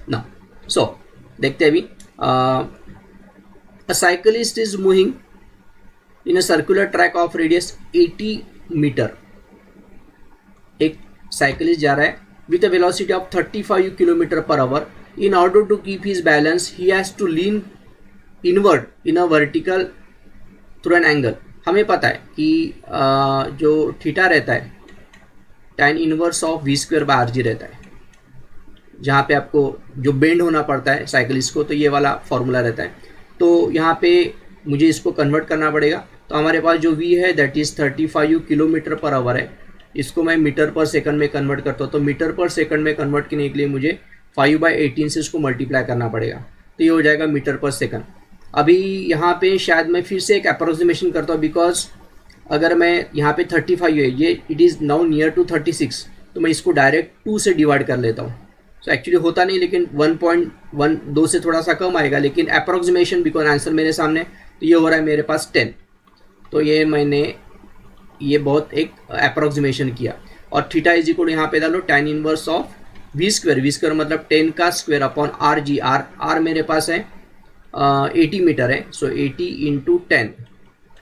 नाउ, सो देखते हैं अभी। A cyclist is moving in a circular track of radius 80 metre. एक साइकिलिस्ट जा रहा है with a velocity of 35 kilometre per hour. In order to keep his balance he has to lean inward in a vertical through an angle. हमें पता है कि जो थीटा रहता है tan inverse of V square by R G रहता है, जहाँ पे आपको जो बेंड होना पड़ता है साइकिलिस्ट को, तो ये वाला फॉर्मूला रहता है। तो यहाँ पे मुझे इसको कन्वर्ट करना पड़ेगा। तो हमारे पास जो v है that is 35 kilometre per our है, इसको मैं मीटर पर सेकंड में कन्वर्ट करता हूँ। तो मीटर पर सेकंड में कन्वर्ट करने के लिए मुझे 5/18 से इसको मल्टीप्लाई करना पड़ेगा, तो ये हो जाएगा मीटर पर सेकंड। अभी यहाँ पे शायद मैं फिर से एक अप्रोक्सीमेशन करता हूँ, बिकॉज अगर मैं यहाँ पे 35 है, ये it is now near to 36, तो मैं इसको डायरेक्ट 2 से डिवाइड कर लेता हूँ। सो एक्चुअली होता नहीं, लेकिन 1.12 से थोड़ा सा कम आएगा, लेकिन अप्रोक्सीमेशन बिकॉज आंसर मेरे सामने, तो ये हो रहा है मेरे पास 10। तो ये मैंने ये बहुत एक अप्रोक्सीमेशन किया। और थीटा इज इक्वल यहाँ पे डालो tan inverse of V square मतलब 10 का square upon R G. R मेरे पास है 80 मीटर है, सो 80 इंटू 10।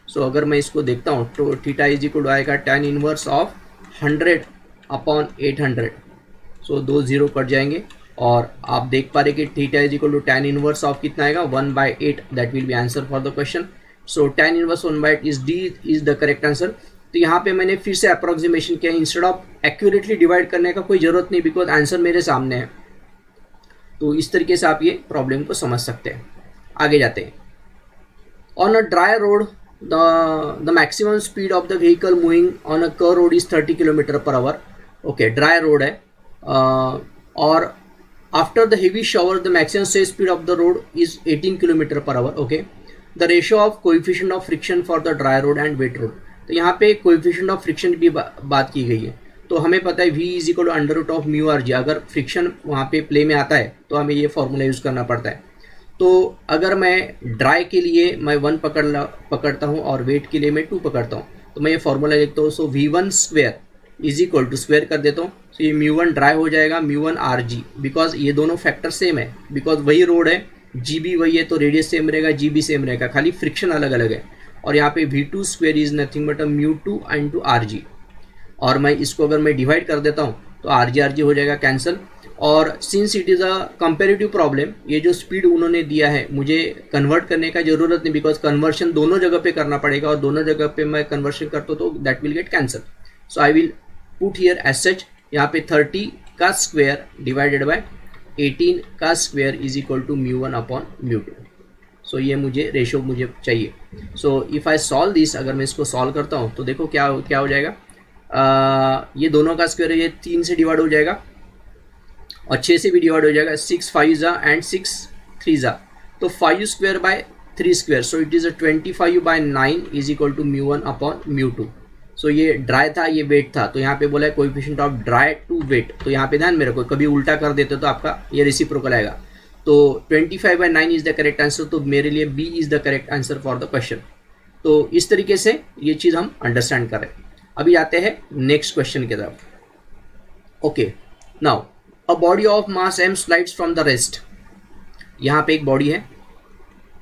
सो अगर मैं इसको देखता हूँ तो थीटा इज इक्वल आएगा tan inverse of 100 upon 800। So 2 0 cut जाएंगे और आप देख पा रहे कि theta is equal to tan inverse of कितना आएगा 1/8। That will be answer for the question. So tan inverse 1/8 is D is the correct answer. तो यहाँ पे मैंने फिर से अप्रोक्सीमेशन किया, इंस्टेड ऑफ एक्यूरेटली डिवाइड करने का कोई ज़रूरत नहीं, बिकॉज आंसर मेरे सामने है। तो इस तरीके से आप ये प्रॉब्लम को समझ सकते हैं। आगे जाते हैं। On a dry road the maximum speed of the vehicle moving on a curve road is 30 kilometre per hour. Okay, dry road है और after the heavy shower the maximum safe speed of the road is 18 kilometre per hour. Okay, the ratio of coefficient of friction for the dry road and wet road. तो यहाँ पे कोएफिशिएंट ऑफ फ्रिक्शन की बात की गई है। तो हमें पता है v is equal to under root of mu R G. अगर फ्रिक्शन वहाँ पे प्ले में आता है तो हमें ये फॉर्मूला यूज़ करना पड़ता है। तो अगर मैं ड्राई के लिए मैं 1 पकड़ता हूँ और वेट के लिए मैं 2 पकड़ता हूँ, तो मैं ये फॉर्मूला लिखता हूँ। So v1 square is equal to square कर देता हूँ, तो ये μ1 ड्राई हो जाएगा μ1 आर जी, बिकॉज ये दोनों फैक्टर सेम है, बिकॉज वही रोड है, जी भी वही है, तो रेडियस सेम रहेगा, जी भी सेम रहेगा, खाली फ्रिक्शन अलग अलग है। और यहाँ पे v2 square is nothing but μ2 into r g. और मैं इसको अगर मैं डिवाइड कर देता हूँ तो आर जी हो जाएगा कैंसिल। और since it is a comparative problem, ये जो स्पीड उन्होंने दिया है मुझे कन्वर्ट करने का ज़रूरत नहीं, बिकॉज कन्वर्शन दोनों जगह पे करना पड़ेगा और दोनों जगह पे मैं कन्वर्शन करता हूँ तो that will get cancel. So I will put here as such, यहाँ पे 30 का स्क्वायर डिवाइडेड बाय 18 का square is equal to μ1 upon μ2। सो ये मुझे रेशो मुझे चाहिए। So if I solve this, अगर मैं इसको सॉल्व करता हूँ तो देखो क्या हो जाएगा। ये दोनों का स्क्वायर ये 3 से डिवाइड हो जाएगा और 6 से भी डिवाइड हो जाएगा। 6 5 जा एंड 6 3 जा, तो 5 square by 3 square, so it is 25 by 9 is equal to μ1 upon μ2। सो ये ड्राई था, ये वेट था, तो यहाँ पे बोला है coefficient of dry to wet. तो यहाँ पे ध्यान में रखो, कभी उल्टा कर देते तो आपका ये रेसिप्रोकल आएगा। तो 25 by 9 is the correct answer, तो मेरे लिए B is the correct answer for the question. तो इस तरीके से ये चीज़ हम अंडरस्टैंड करें। अभी आते हैं नेक्स्ट क्वेश्चन की तरफ। Okay, now a body of mass m slides from the rest. यहाँ पे एक बॉडी है,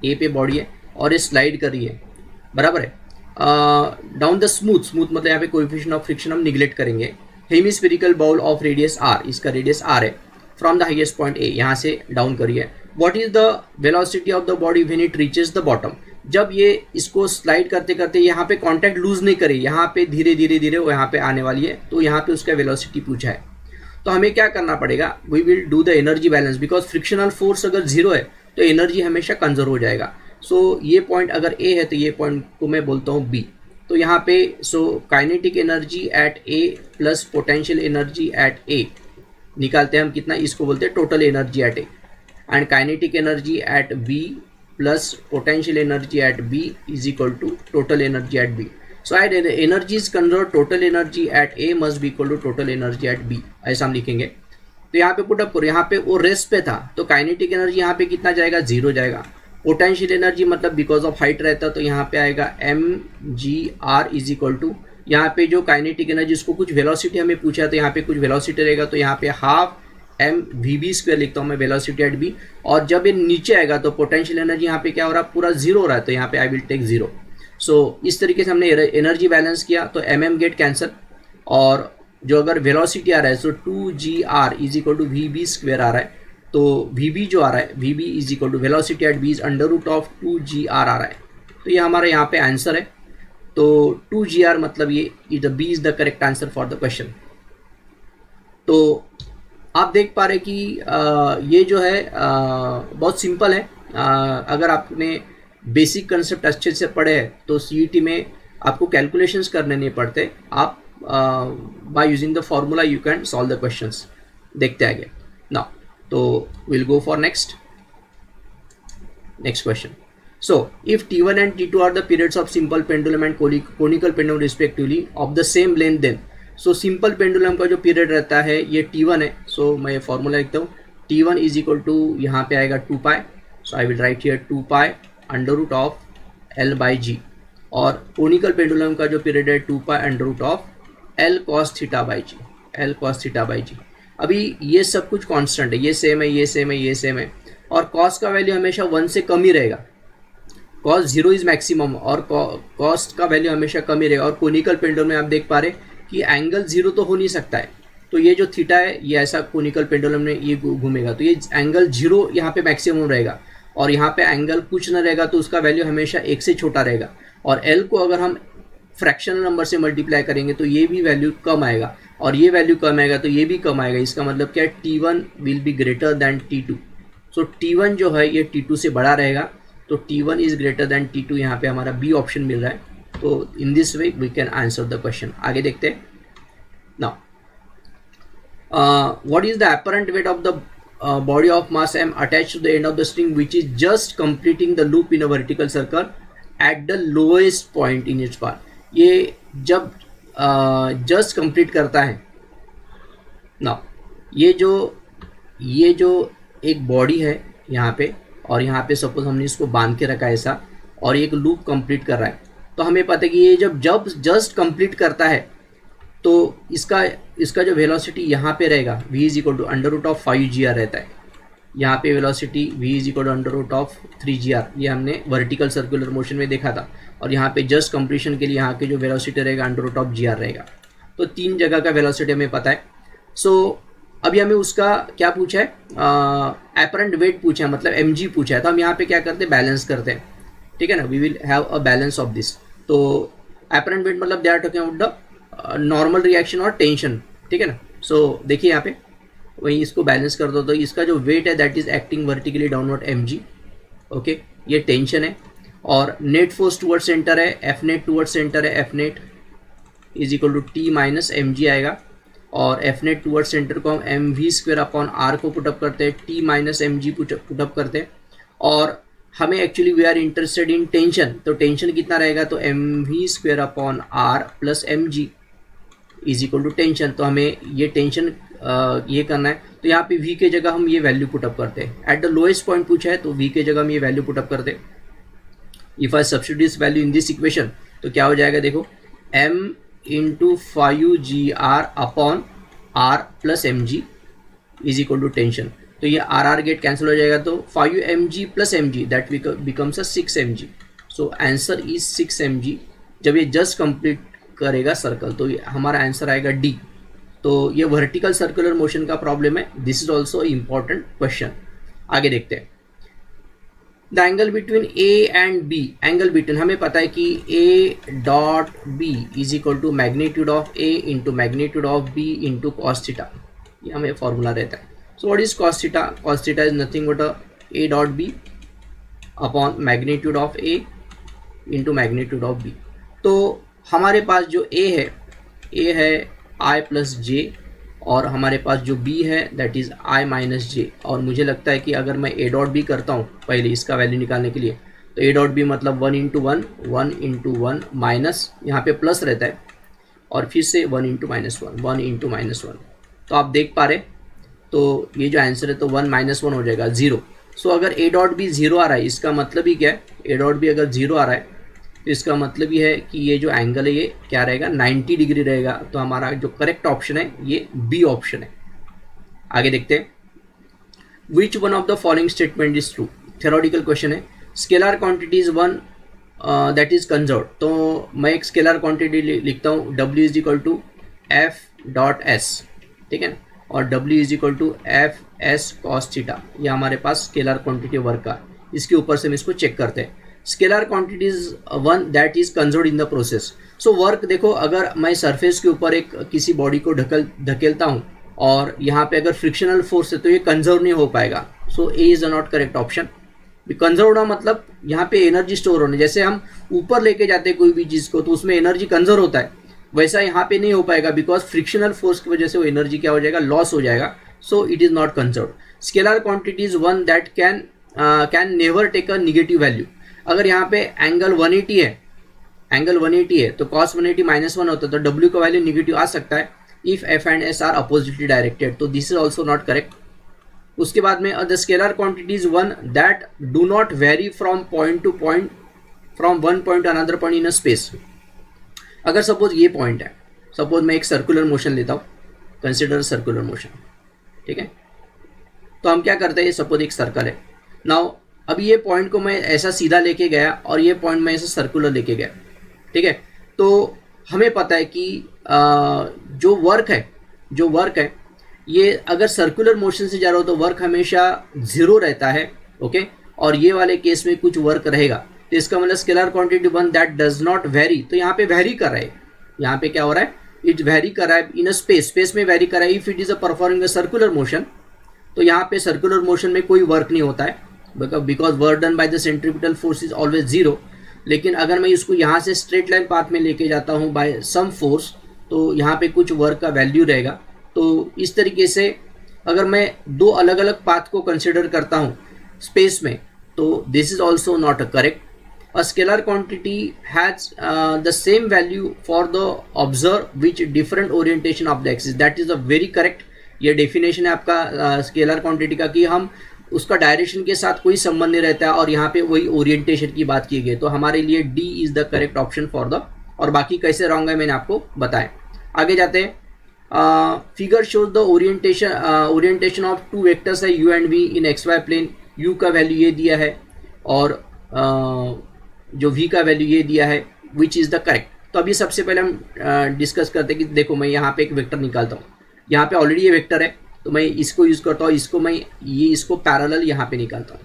ए पे बॉडी है और ये स्लाइड कर रही है, बराबर है, डाउन द स्मूथ मतलब यहाँ पे कोएफिशिएंट ऑफ फ्रिक्शन हम निगलेक्ट करेंगे। Hemispherical bowl of radius r, इसका रेडियस r है, from the highest point a, यहाँ से डाउन करिए। What is the velocity of the body when it reaches the bottom. जब ये इसको स्लाइड करते करते यहाँ पे कांटेक्ट लूज नहीं करे, यहाँ पे धीरे धीरे वो यहाँ पे आने वाली है, तो यहाँ पे उसका वेलोसिटी पूछा है। तो हमें क्या करना पड़ेगा, we will do the energy balance, because frictional force अगर 0 है तो एनर्जी हमेशा कंजर्व हो जाएगा। सो ये पॉइंट अगर ए है तो ये पॉइंट को मैं बोलता हूँ बी। तो यहाँ पे kinetic energy at A plus potential energy at A निकालते हैं हम कितना, इसको बोलते हैं total energy at A, and kinetic energy at B plus potential energy at B is equal to total energy at B. So at energy is conserve, total energy at A must be equal to total energy at B, ऐसा हम लिखेंगे। तो यहाँ पे पुटअप करो, यहाँ पे वो रेस्ट पे था तो काइनेटिक एनर्जी यहाँ पे कितना जाएगा, 0 जाएगा। पोटेंशियल एनर्जी मतलब बिकॉज ऑफ हाइट रहता तो यहाँ पे आएगा mgr इज इक्वल टू, यहाँ पे जो काइनेटिक एनर्जी उसको कुछ वेलोसिटी हमें पूछा तो यहाँ पे कुछ वेलोसिटी रहेगा, तो यहाँ पे हाफ mvb स्क्वायर लिखता हूँ मैं वेलोसिटी एट बी। और जब ये नीचे आएगा तो पोटेंशियल एनर्जी यहाँ पे क्या हो रहा है, पूरा 0 हो रहा है, तो यहाँ पे आई विल टेक 0। सो इस तरीके से हमने एनर्जी बैलेंस किया, तो mm गेट कैंसिल, और जो अगर वेलोसिटी आ रहा है so 2gr is equal to vb square आ रहा है, तो vb जो आ रहा है vb is equal to velocity at b is under root of 2gr आ रहा है, तो ये हमारा यहाँ पे आंसर है। तो 2gr मतलब ये B is the correct answer for the question. तो आप देख पा रहे कि ये जो है बहुत सिंपल है। अगर आपने बेसिक कंसेप्ट अच्छे से पढ़े हैं तो सीईटी में आपको कैलकुलेशंस करने नहीं पड़ते, आप by using the formula you can solve the questions. देखते आगे नाउ, तो will go for next question. So if T1 and T2 are the periods of simple pendulum and conical pendulum respectively of the same length, then so simple pendulum का जो पीरियड रहता है ये T1 है। सो मैं फॉर्मूला लिखता हूँ, T1 इज इक्वल टू यहाँ पे आएगा 2 pi, so I will write here 2 pi under root of L by g, और कोनिकल पेंडुलम का जो पीरियड है 2 pi under root of L cos theta by g, L cos theta by g. अभी ये सब कुछ कांस्टेंट है, ये सेम है, ये सेम है, ये सेम है, और cos का वैल्यू हमेशा 1 से कम ही रहेगा। cos 0 इज मैक्सिमम और cos का वैल्यू हमेशा कम ही रहेगा। और कोनिकल पेंडुलम में आप देख पा रहे कि एंगल 0 तो हो नहीं सकता है, तो ये जो थीटा है ये ऐसा कोनिकल पेंडुलम में ये घूमेगा, तो ये एंगल 0 यहाँ पे मैक्सिमम रहेगा, और यहाँ पे एंगल कुछ ना रहेगा तो उसका वैल्यू हमेशा 1 से छोटा रहेगा। और L को अगर हम फ्रैक्शनल नंबर से मल्टीप्लाई करेंगे तो ये भी वैल्यू कम आएगा, और ये वैल्यू कम आएगा तो ये भी कम आएगा। इसका मतलब क्या है, T1 will be greater than T2। So T1 जो है ये T2 से बड़ा रहेगा, तो T1 is greater than T2। यहाँ पे हमारा बी ऑप्शन मिल रहा है। तो in this way we can answer the question. आगे देखते हैं। Now what is the apparent weight of the body of mass m attached to the end of the string which is just completing the loop in a vertical circle at the lowest point in its path। ये जब just complete करता है ना, ये जो एक बॉडी है यहाँ पे, और यहाँ पे सपोज हमने इसको बांध के रखा है ऐसा, और एक लूप कंप्लीट कर रहा है, तो हमें पता है कि ये जब जस्ट कंप्लीट करता है तो इसका जो वेलोसिटी यहाँ पे रहेगा v is equal to √5gr रहता है। यहाँ पे velocity v is equal to √3gr, ये हमने वर्टिकल सर्कुलर मोशन में देखा था। और यहाँ पे जस्ट कंप्लीशन के लिए यहाँ के जो वेलोसिटी रहेगा √gr रहेगा। तो 3 जगह का वेलोसिटी हमें पता है। सो अभी हमें उसका क्या पूछा है, एपरेंट वेट पूछा है, मतलब mg पूछा है। तो हम यहाँ पे क्या करते हैं, बैलेंस करते हैं, ठीक है ना। We will have a balance of this. तो एपरेंट वेट मतलब they are talking about the normal reaction और टेंशन, ठीक है ना। सो देखिए यहाँ पे वही इसको बैलेंस कर दो, तो इसका जो वेट है that is acting vertically downward mg, okay. ये टेंशन है, और नेट फोर्स टूवर्ड सेंटर है, एफ नेट टूवर्ड सेंटर है, F net is equal to T minus mg आएगा। और एफ नेट टूवर्ड सेंटर को हम mv² अपॉन r को पुटअप करते हैं, t माइनस mg पुटअप करते हैं। और हमें actually we are interested in tension, तो टेंशन कितना रहेगा, तो mv² upon r plus mg is equal to tension. तो हमें ये टेंशन ये करना है, तो यहाँ पे v के जगह हम ये वैल्यू पुटअप करते हैं। एट द लोएस्ट पॉइंट पूछा है तो v के जगह हम ये वैल्यू पुटअप करते हैं। If I substitute this value in this equation तो क्या हो जाएगा, देखो m into 5gr upon r plus mg is equal to tension. तो ये r गेट कैंसिल हो जाएगा, तो 5mg plus mg that becomes a 6mg। So answer is 6mg। जब ये जस्ट कंप्लीट करेगा सर्कल तो हमारा आंसर आएगा डी। तो ये वर्टिकल सर्कुलर मोशन का प्रॉब्लम है। This is also important question. आगे देखते हैं। The angle between A and B, angle between हमें पता है कि A dot B is equal to magnitude of A into magnitude of B into cos theta, ये हमें फॉर्मूला रहता है। So what is cos theta, cos theta is nothing but A dot B upon magnitude of A into magnitude of B. तो हमारे पास जो ए है आई प्लस जे, और हमारे पास जो बी है दैट इज़ आई माइनस जे। और मुझे लगता है कि अगर मैं ए डॉट बी करता हूँ पहले इसका वैल्यू निकालने के लिए, तो ए डॉट बी मतलब 1 इंटू 1 माइनस, यहाँ पे प्लस रहता है, और फिर से 1 इंटू माइनस 1। तो आप देख पा रहे, तो ये जो आंसर है तो 1 माइनस 1 हो जाएगा 0। सो अगर ए डॉट बी 0 आ रहा है, इसका मतलब ही क्या है, ए डॉट बी अगर 0 आ रहा है तो इसका मतलब ये है कि ये जो एंगल है ये क्या रहेगा, 90 डिग्री रहेगा। तो हमारा जो करेक्ट ऑप्शन है ये बी ऑप्शन है। आगे देखते हैं। Which one of the following statement is true, theoretical question है। Scalar quantity is one that is conserve. तो मैं एक स्केलर क्वांटिटी लिखता हूँ, w is equal to F dot S, ठीक है, और w is equal to F S cos theta. ये हमारे पास स्केलर क्वांटिटी वर्क का, इसके ऊपर से हम इसको चेक करते हैं। Scalar quantity is one that is conserved in the process. So work देखो, अगर मैं सरफेस के ऊपर एक किसी बॉडी को धकेलता हूँ और यहाँ पे अगर फ्रिक्शनल फोर्स है तो ये कंजर्व नहीं हो पाएगा। So a is not correct option. Conserve होना मतलब यहाँ पे एनर्जी स्टोर होने, जैसे हम ऊपर लेके जाते हैं कोई भी चीज़ को तो उसमें एनर्जी कंजर्व होता है, वैसा यहाँ पे नहीं हो पाएगा, बिकॉज फ्रिक्शनल फोर्स की वजह से वो एनर्जी क्या हो जाएगा, लॉस हो जाएगा। So it is not conserve. Scalar quantity is one that can never take a negative value. अगर यहाँ पे एंगल 180 है तो cos 180 -1 होता है, तो w का वैल्यू निगेटिव आ सकता है if f and s are oppositely directed. तो this is also not correct. उसके बाद में the scalar quantity is one that do not vary from point to point, from one point to another point in a space. अगर सपोज ये पॉइंट है, सपोज मैं एक सर्कुलर मोशन लेता हूँ, कंसिडर सर्कुलर मोशन, ठीक है। तो हम क्या करते हैं, सपोज एक सर्कल है। नाउ अभी ये पॉइंट को मैं ऐसा सीधा लेके गया और ये पॉइंट मैं ऐसा सर्कुलर लेके गया, ठीक है। तो हमें पता है कि जो वर्क है ये अगर सर्कुलर मोशन से जा रहा हो तो वर्क हमेशा 0 रहता है, ओके। और ये वाले केस में कुछ वर्क रहेगा, तो इसका मतलब scalar quantity 1 that does not very, तो यहाँ पे वेरी कर रहा है, यहाँ पे क्या हो रहा है, इट वेरी कर रहा है इन अ स्पेस, स्पेस में वेरी कर रहा है। If it is a performing a circular motion, तो यहाँ पे सर्कुलर मोशन में कोई वर्क नहीं होता है, because work done by the centripetal force is always zero. लेकिन अगर मैं इसको यहाँ से स्ट्रेट लाइन पाथ में लेके जाता हूँ बाय सम फोर्स, तो यहाँ पे कुछ वर्क का वैल्यू रहेगा। तो इस तरीके से अगर मैं दो अलग अलग पाथ को कंसिडर करता हूँ स्पेस में, तो this is also not a correct. A scalar quantity has the same value for the observer which different orientation of the axis. That is a very correct. ये डेफिनेशन है आपका स्केलर क्वांटिटी का कि हम उसका डायरेक्शन के साथ कोई संबंध नहीं रहता है, और यहाँ पे वही ओरिएंटेशन की बात की गई। तो हमारे लिए D is the correct option for the, और बाकी कैसे रॉन्ग है मैंने आपको बताया। आगे जाते हैं। Figure shows the orientation of two vectors है u and v in x y plane. U का वैल्यू ये दिया है और जो v का वैल्यू ये दिया है, विच इज़ द करेक्ट। तो अभी सबसे पहले हम डिस्कस करते हैं कि देखो मैं यहाँ पे एक वेक्टर निकालता हूँ, यहाँ पे ऑलरेडी ये वेक्टर है, तो मैं इसको यूज़ करता हूँ, इसको मैं इसको पैरेलल यहाँ पे निकालता हूँ,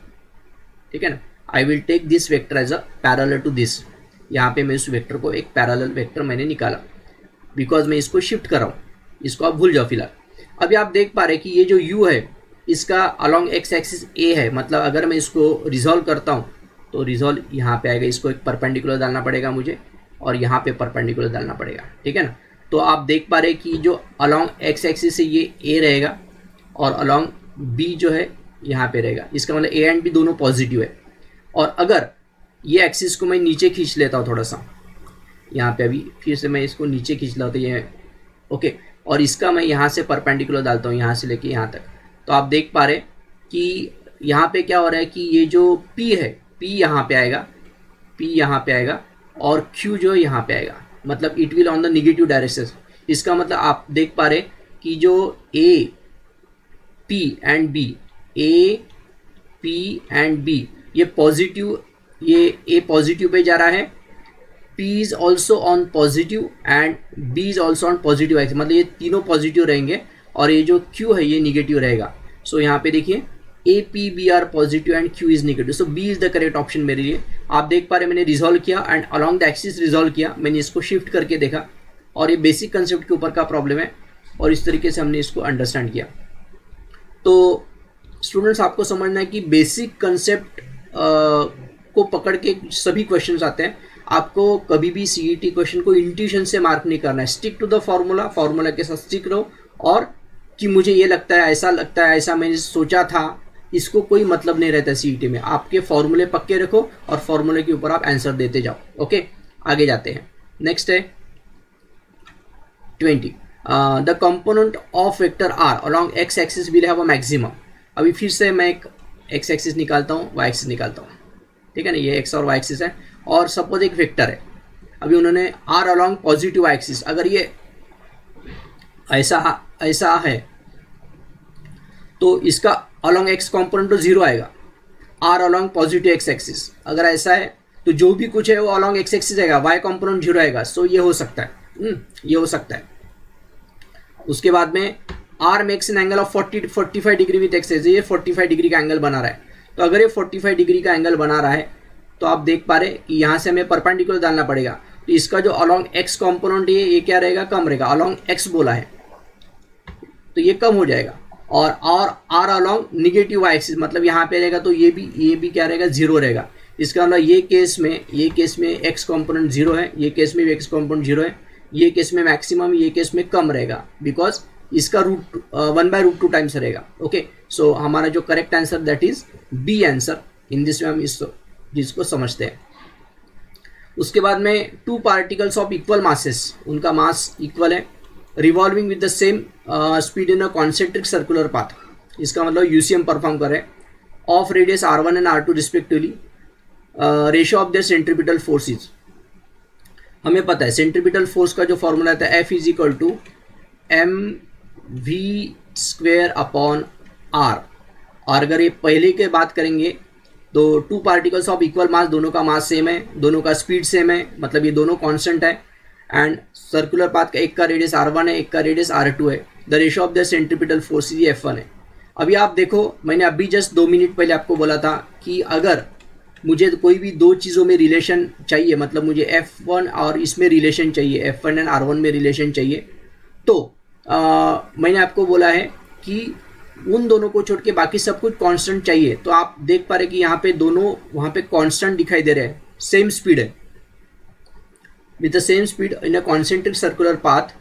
ठीक है ना। I will take this vector as a parallel to this, यहाँ पे मैं इस वेक्टर को एक पैरेलल वेक्टर मैंने निकाला, बिकॉज मैं इसको शिफ्ट कर रहा हूँ, इसको आप भूल जाओ फिलहाल। अभी आप देख पा रहे कि ये जो u है इसका अलॉन्ग एक्स एक्सिस a है, मतलब अगर मैं इसको रिजॉल्व करता हूँ तो रिजॉल्व यहाँ पे आएगा, इसको एक परपेंडिकुलर डालना पड़ेगा मुझे, और यहाँ पे परपेंडिकुलर डालना पड़ेगा, ठीक है ना। तो आप देख पा रहे कि जो अलॉन्ग एक्स एक्सिस से ये a रहेगा और अलॉन्ग b जो है यहाँ पे रहेगा, इसका मतलब a एंड b दोनों पॉजिटिव है। और अगर ये एक्सिस को मैं नीचे खींच लेता हूँ थोड़ा सा, यहाँ पे अभी फिर से मैं इसको नीचे खींच लेता हूँ, ये ओके, और इसका मैं यहाँ से परपेंडिकुलर डालता हूँ, यहाँ से लेके यहाँ तक। तो आप देख पा रहे कि यहाँ पे क्या हो रहा है कि ये जो p है, P यहाँ पे आएगा, P यहाँ पे आएगा, और Q जो है यहाँ पे आएगा, मतलब it will on the negative direction. इसका मतलब आप देख पा रहे कि जो A, P and B, A, P and B ये पॉजिटिव, ये A पॉजिटिव पे जा रहा है, P is also on positive and B is also on positive axis, मतलब ये तीनों पॉजिटिव रहेंगे, और ये जो Q है ये निगेटिव रहेगा। सो यहाँ पे देखिए A, P, B are positive and Q is negative, so B is the correct option मेरे लिए। आप देख पा रहे मैंने रिजॉल्व किया and along the axis resolve किया, मैंने इसको शिफ्ट करके देखा, और ये बेसिक कंसेप्ट के ऊपर का प्रॉब्लम है, और इस तरीके से हमने इसको अंडरस्टैंड किया। तो स्टूडेंट्स आपको समझना है कि बेसिक कंसेप्ट को पकड़ के सभी क्वेश्चंस आते हैं। आपको कभी भी CET क्वेश्चन को इंट्यूशन से मार्क नहीं करना है, stick to the formula, formula के साथ स्टिक रहो, और कि मुझे ये लगता है, ऐसा लगता है, ऐसा मैंने सोचा था, इसको कोई मतलब नहीं रहता CET में। आपके फॉर्मूले पक्के रखो और फॉर्मूले के ऊपर आप आंसर देते जाओ। ओके, आगे जाते हैं। नेक्स्ट है 20, the component of vector R along x axis will have a maximum. अभी फिर से मैं एक एक्स एक्सिस निकालता हूँ, वाई एक्सिस निकालता हूँ, ठीक है ना। ये एक्स और वाई एक्सिस है, और सपोज एक वेक्टर है, अभी उन्होंने R along positive y axis, अगर ये ऐसा है तो इसका अलॉन्ग एक्स कॉम्पोनेंट तो जीरो आएगा, R along positive x axis. अगर ऐसा है तो जो भी कुछ है वो अलॉन्ग एक्स एक्सिस आएगा, वाई कॉम्पोनेंट जीरो आएगा। सो ये हो सकता है, ये हो सकता है। उसके बाद में R makes an angle of 45 degree with x axis, ये 45 डिग्री का एंगल बना रहा है। तो अगर ये 45 डिग्री का एंगल बना रहा है, तो आप देख पा रहे कि यहाँ से हमें परपेंडिकुलर डालना पड़ेगा, तो इसका जो अलॉन्ग एक्स कॉम्पोनेंट है ये क्या रहेगा, कम रहेगा। अलॉन्ग एक्स बोला है तो ये कम हो जाएगा, और R along negative y axis, मतलब यहाँ पे रहेगा, तो ये भी क्या रहेगा, जीरो रहेगा। इसका मतलब ये केस में एक्स कॉम्पोनेंट जीरो है, ये केस में भी एक्स कॉम्पोनेंट जीरो है, ये केस में मैक्सिमम, ये केस में कम रहेगा, बिकॉज इसका रूट 1/√2 टाइम्स रहेगा। ओके, सो हमारा जो correct answer that is B answer. In this में हम इस जिसको समझते हैं। उसके बाद में two particles of equal masses, उनका मास इक्वल है, revolving with the same speed in a concentric circular path, इसका मतलब यूसीएम परफॉर्म करे, of radius r1 and r2 respectively, ratio of their centripetal forces. हमें पता है सेंट्रीपिटल फोर्स का जो फॉर्मूला आता है F = mv²/r। और अगर ये पहले के बात करेंगे तो टू पार्टिकल्स ऑफ इक्वल मास, दोनों का मास सेम है, दोनों का स्पीड सेम है, मतलब ये दोनों कांस्टेंट है, एंड सर्कुलर पाथ का एक का रेडियस r1 है, एक का रेडियस r2 है। The ratio of the centripetal force F1 है। अभी आप देखो, मैंने अभी जस्ट 2 मिनट पहले आपको बोला था कि अगर मुझे कोई भी दो चीज़ों में रिलेशन चाहिए, मतलब मुझे F1 और इसमें रिलेशन चाहिए, F1 एंड R1 में रिलेशन चाहिए, तो मैंने आपको बोला है कि उन दोनों को छोड़ के बाकी सब कुछ कांस्टेंट चाहिए। तो आप देख पा रहे कि यहाँ पे दोनों वहाँ पे कांस्टेंट दिखाई दे रहे हैं, सेम स्पीड है, with the same speed in a concentric circular path.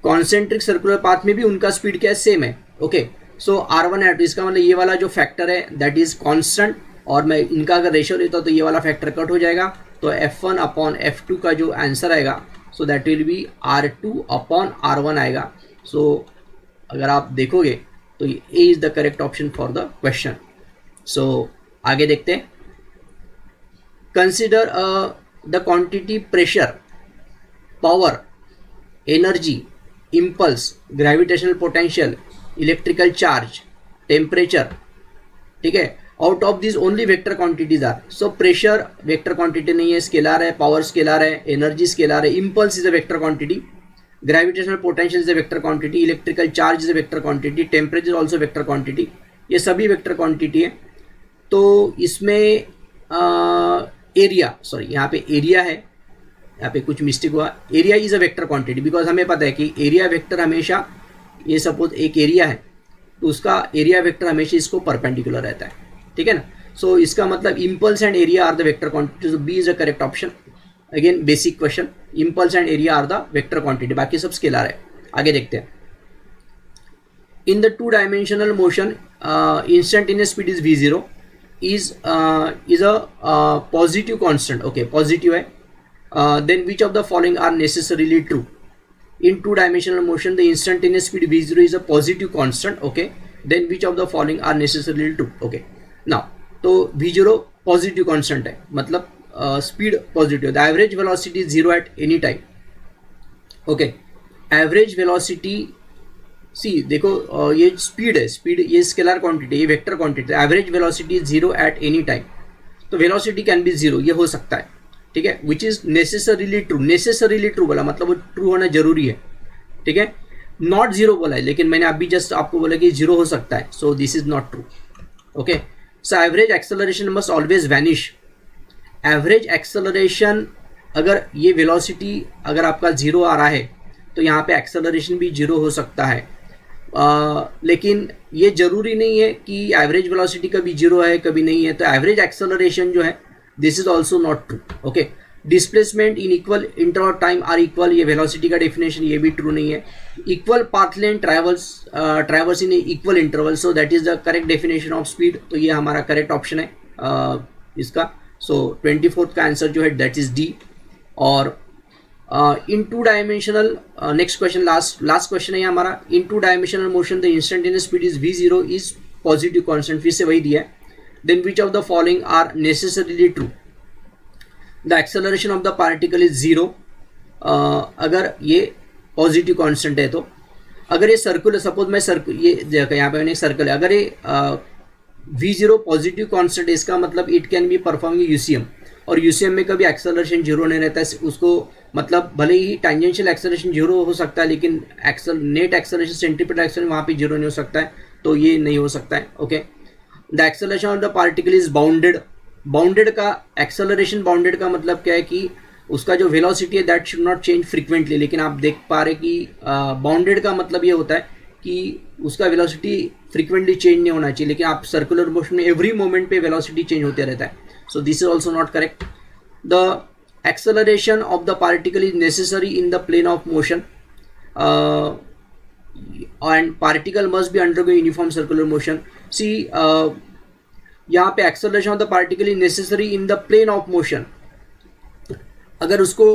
Concentric circular path में भी उनका स्पीड क्या है, सेम है। ओके, सो R1 R2, इसका मतलब ये वाला जो फैक्टर है दैट इज कांस्टेंट, और मैं इनका अगर रेशियो लेता हूँ तो ये वाला फैक्टर कट हो जाएगा, तो F1 अपॉन F2 का जो आंसर आएगा so that will be R2 upon R1 आएगा। सो अगर आप देखोगे तो a is the correct option for the question. So आगे देखते हैं। Consider the quantity pressure, power, energy, impulse, gravitational potential, electrical charge, temperature, ठीक है। Out of this only vector quantities are. So pressure vector quantity नहीं है, स्केलर है, पावर स्केलर है, एनर्जी स्केलर है, impulse is a vector quantity, gravitational potential is a vector quantity, electrical charge is a vector quantity, temperature is also vector quantity, ये सभी वेक्टर क्वांटिटी है। तो इसमें एरिया, सॉरी यहाँ पे एरिया है, यहाँ पे कुछ मिस्टेक हुआ, area is a vector quantity, because हमें पता है कि एरिया वेक्टर हमेशा, ये सपोज एक एरिया है तो उसका एरिया वेक्टर हमेशा इसको परपेंडिकुलर रहता है, ठीक है ना। सो इसका मतलब impulse and area are the vector quantity, so B is a correct option. Again basic question, impulse and area are the vector quantity, बाकी सब स्केलर है। आगे देखते हैं। In the two dimensional motion instantaneous speed is v0 is a positive constant, okay, positive है। then which of the following are necessarily true? In two dimensional motion the instantaneous speed v0 is a positive constant, okay, then which of the following are necessarily true? Okay, now तो v0 positive constant है, मतलब speed positive, the average velocity is 0 at any time, okay, average velocity, सी देखो ये स्पीड है, स्पीड ये स्केलर क्वांटिटी, ये vector quantity, average velocity is 0 at any time, तो वेलोसिटी कैन बी 0, ये हो सकता है, ठीक है, which is necessarily true, necessarily true बोला मतलब वो ट्रू होना जरूरी है, ठीक है, नॉट 0 बोला है, लेकिन मैंने अभी जस्ट आपको बोला कि 0 हो सकता है, so this is not true. Okay, so average acceleration must always vanish, average acceleration, अगर ये वेलोसिटी अगर आपका 0 आ रहा है तो यहाँ पे एक्सेलरेशन भी 0 हो सकता है, लेकिन ये जरूरी नहीं है कि एवरेज वेलोसिटी कभी 0 है कभी नहीं है, तो एवरेज एक्सेलरेशन जो है this is also not true. Okay, displacement in equal interval time are equal, ये वेलोसिटी का डेफिनेशन ये भी ट्रू नहीं है। Equal path length traverse in equal interval, so that is the correct definition of speed, तो ये हमारा करेक्ट ऑप्शन है इसका। सो 24th का आंसर जो है दैट इज डी। और in two dimensional, next question, last question है हमारा। In two dimensional motion the instantaneous speed is v0 is positive constant, फिर से वही दिया है। Then which of the following are necessarily true? The acceleration of the particle is 0, अगर ये पॉजिटिव कांस्टेंट है तो। अगर ये सर्कुलर, सपोज मैं ये यहाँ पे मैंने सर्कल है, अगर ये v0 पॉजिटिव कांस्टेंट है, इसका मतलब it can be performing UCM, और यूसीएम में कभी एक्सेलरेशन 0 नहीं रहता है, उसको मतलब भले ही टेंजेंशियल एक्सेलरेशन 0 हो सकता है, लेकिन नेट एक्सेलरेशन, सेंट्रीपिटल एक्सेलरेशन वहाँ पे 0 नहीं हो सकता है, तो ये नहीं हो सकता है। Okay, the acceleration of the particle is bounded, bounded का एक्सेलरेशन, बाउंडेड का मतलब क्या है कि उसका जो वेलोसिटी है that should not change frequently, लेकिन आप देख पा रहे कि बाउंडेड का मतलब ये होता है कि उसका वेलोसिटी फ्रीक्वेंटली चेंज नहीं होना चाहिए, लेकिन आप सर्कुलर मोशन में एवरी मोमेंट पे वेलोसिटी चेंज होते रहता है, so this is also not correct. The acceleration of the particle is necessary in the plane of motion, and particle must be undergo uniform circular motion. See, यहाँ पे acceleration of the particle is necessary in the plane of motion. अगर उसको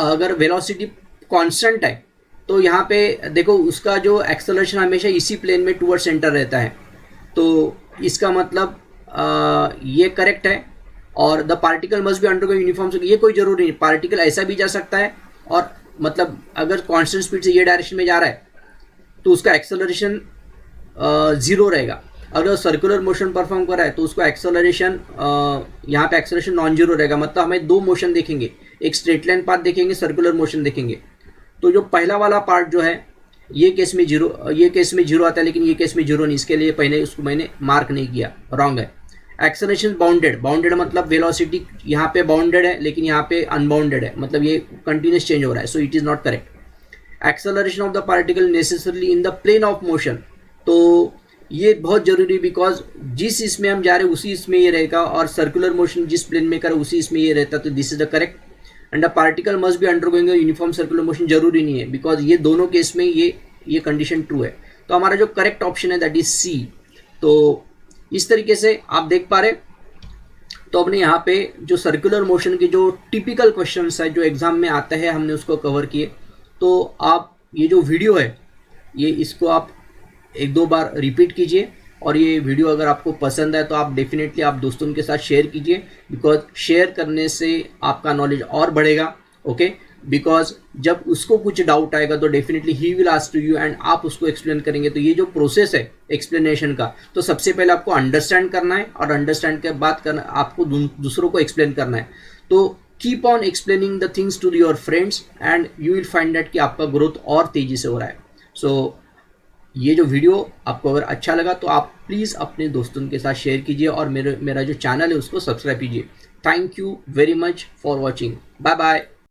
अगर velocity constant है तो यहाँ पे देखो उसका जो acceleration हमेशा इसी plane में towards center रहता है, तो इसका मतलब ये करेक्ट है। और the particle must be undergo uniform, ये कोई जरूरी नहीं, पार्टिकल ऐसा भी जा सकता है, और मतलब अगर कांस्टेंट स्पीड से ये डायरेक्शन में जा रहा है तो उसका एक्सेलरेशन 0 रहेगा। अगर सर्कुलर मोशन परफॉर्म कर रहा है तो उसको एक्सेलरेशन यहाँ पे एक्सेलरेशन नॉन जीरो रहेगा, मतलब हमें दो मोशन देखेंगे, एक स्ट्रेट लाइन पाथ देखेंगे, सर्कुलर मोशन देखेंगे। तो जो पहला वाला पार्ट जो है ये केस में 0, ये केस में 0 आता है, लेकिन ये केस में 0 नहीं, इसके लिए पहले उसको मैंने मार्क नहीं किया, रॉन्ग है। एक्सेलरेशन बाउंडेड, बाउंडेड मतलब वेलोसिटी यहाँ पे बाउंडेड है लेकिन यहाँ पे अनबाउंडेड है, मतलब ये कंटिन्यूस चेंज हो रहा है, so it is not correct. Acceleration of the particle necessarily in the plane of motion, तो ये बहुत जरूरी, बिकॉज जिस इसमें हम जा रहे हैं उसी इसमें ये रहेगा, और सर्कुलर मोशन जिस प्लेन में करे उसी इसमें ये रहता, तो this is the correct. And the particle must be undergoing uniform circular motion, जरूरी नहीं है, बिकॉज ये दोनों केस में ये कंडीशन ट्रू है। तो हमारा जो करेक्ट ऑप्शन है दैट इज सी। तो इस तरीके से आप देख पा रहे, तो अपने यहाँ पे जो सर्कुलर मोशन के जो टिपिकल क्वेश्चंस है जो एग्जाम में आते हैं हमने उसको कवर किए। तो आप ये जो वीडियो है ये इसको आप एक दो बार रिपीट कीजिए, और ये वीडियो अगर आपको पसंद है तो आप डेफिनेटली आप दोस्तों के साथ शेयर कीजिए, बिकॉज शेयर करने से आपका नॉलेज और बढ़ेगा। ओके, बिकॉज जब उसको कुछ डाउट आएगा तो डेफिनेटली ही will ask to you and आप उसको एक्सप्लेन करेंगे। तो ये जो प्रोसेस है एक्सप्लेनेशन का, तो सबसे पहले आपको अंडरस्टैंड करना है, और अंडरस्टैंड के बाद करना आपको दूसरों को एक्सप्लेन करना है। तो keep on explaining the things to your friends and you will find that कि आपका ग्रोथ और तेजी से हो रहा है। सो ये जो वीडियो आपको अगर अच्छा लगा तो आप प्लीज़ अपने दोस्तों के साथ शेयर कीजिए, और मेरा जो चैनल है उसको सब्सक्राइब कीजिए। Thank you very much for watching, bye bye.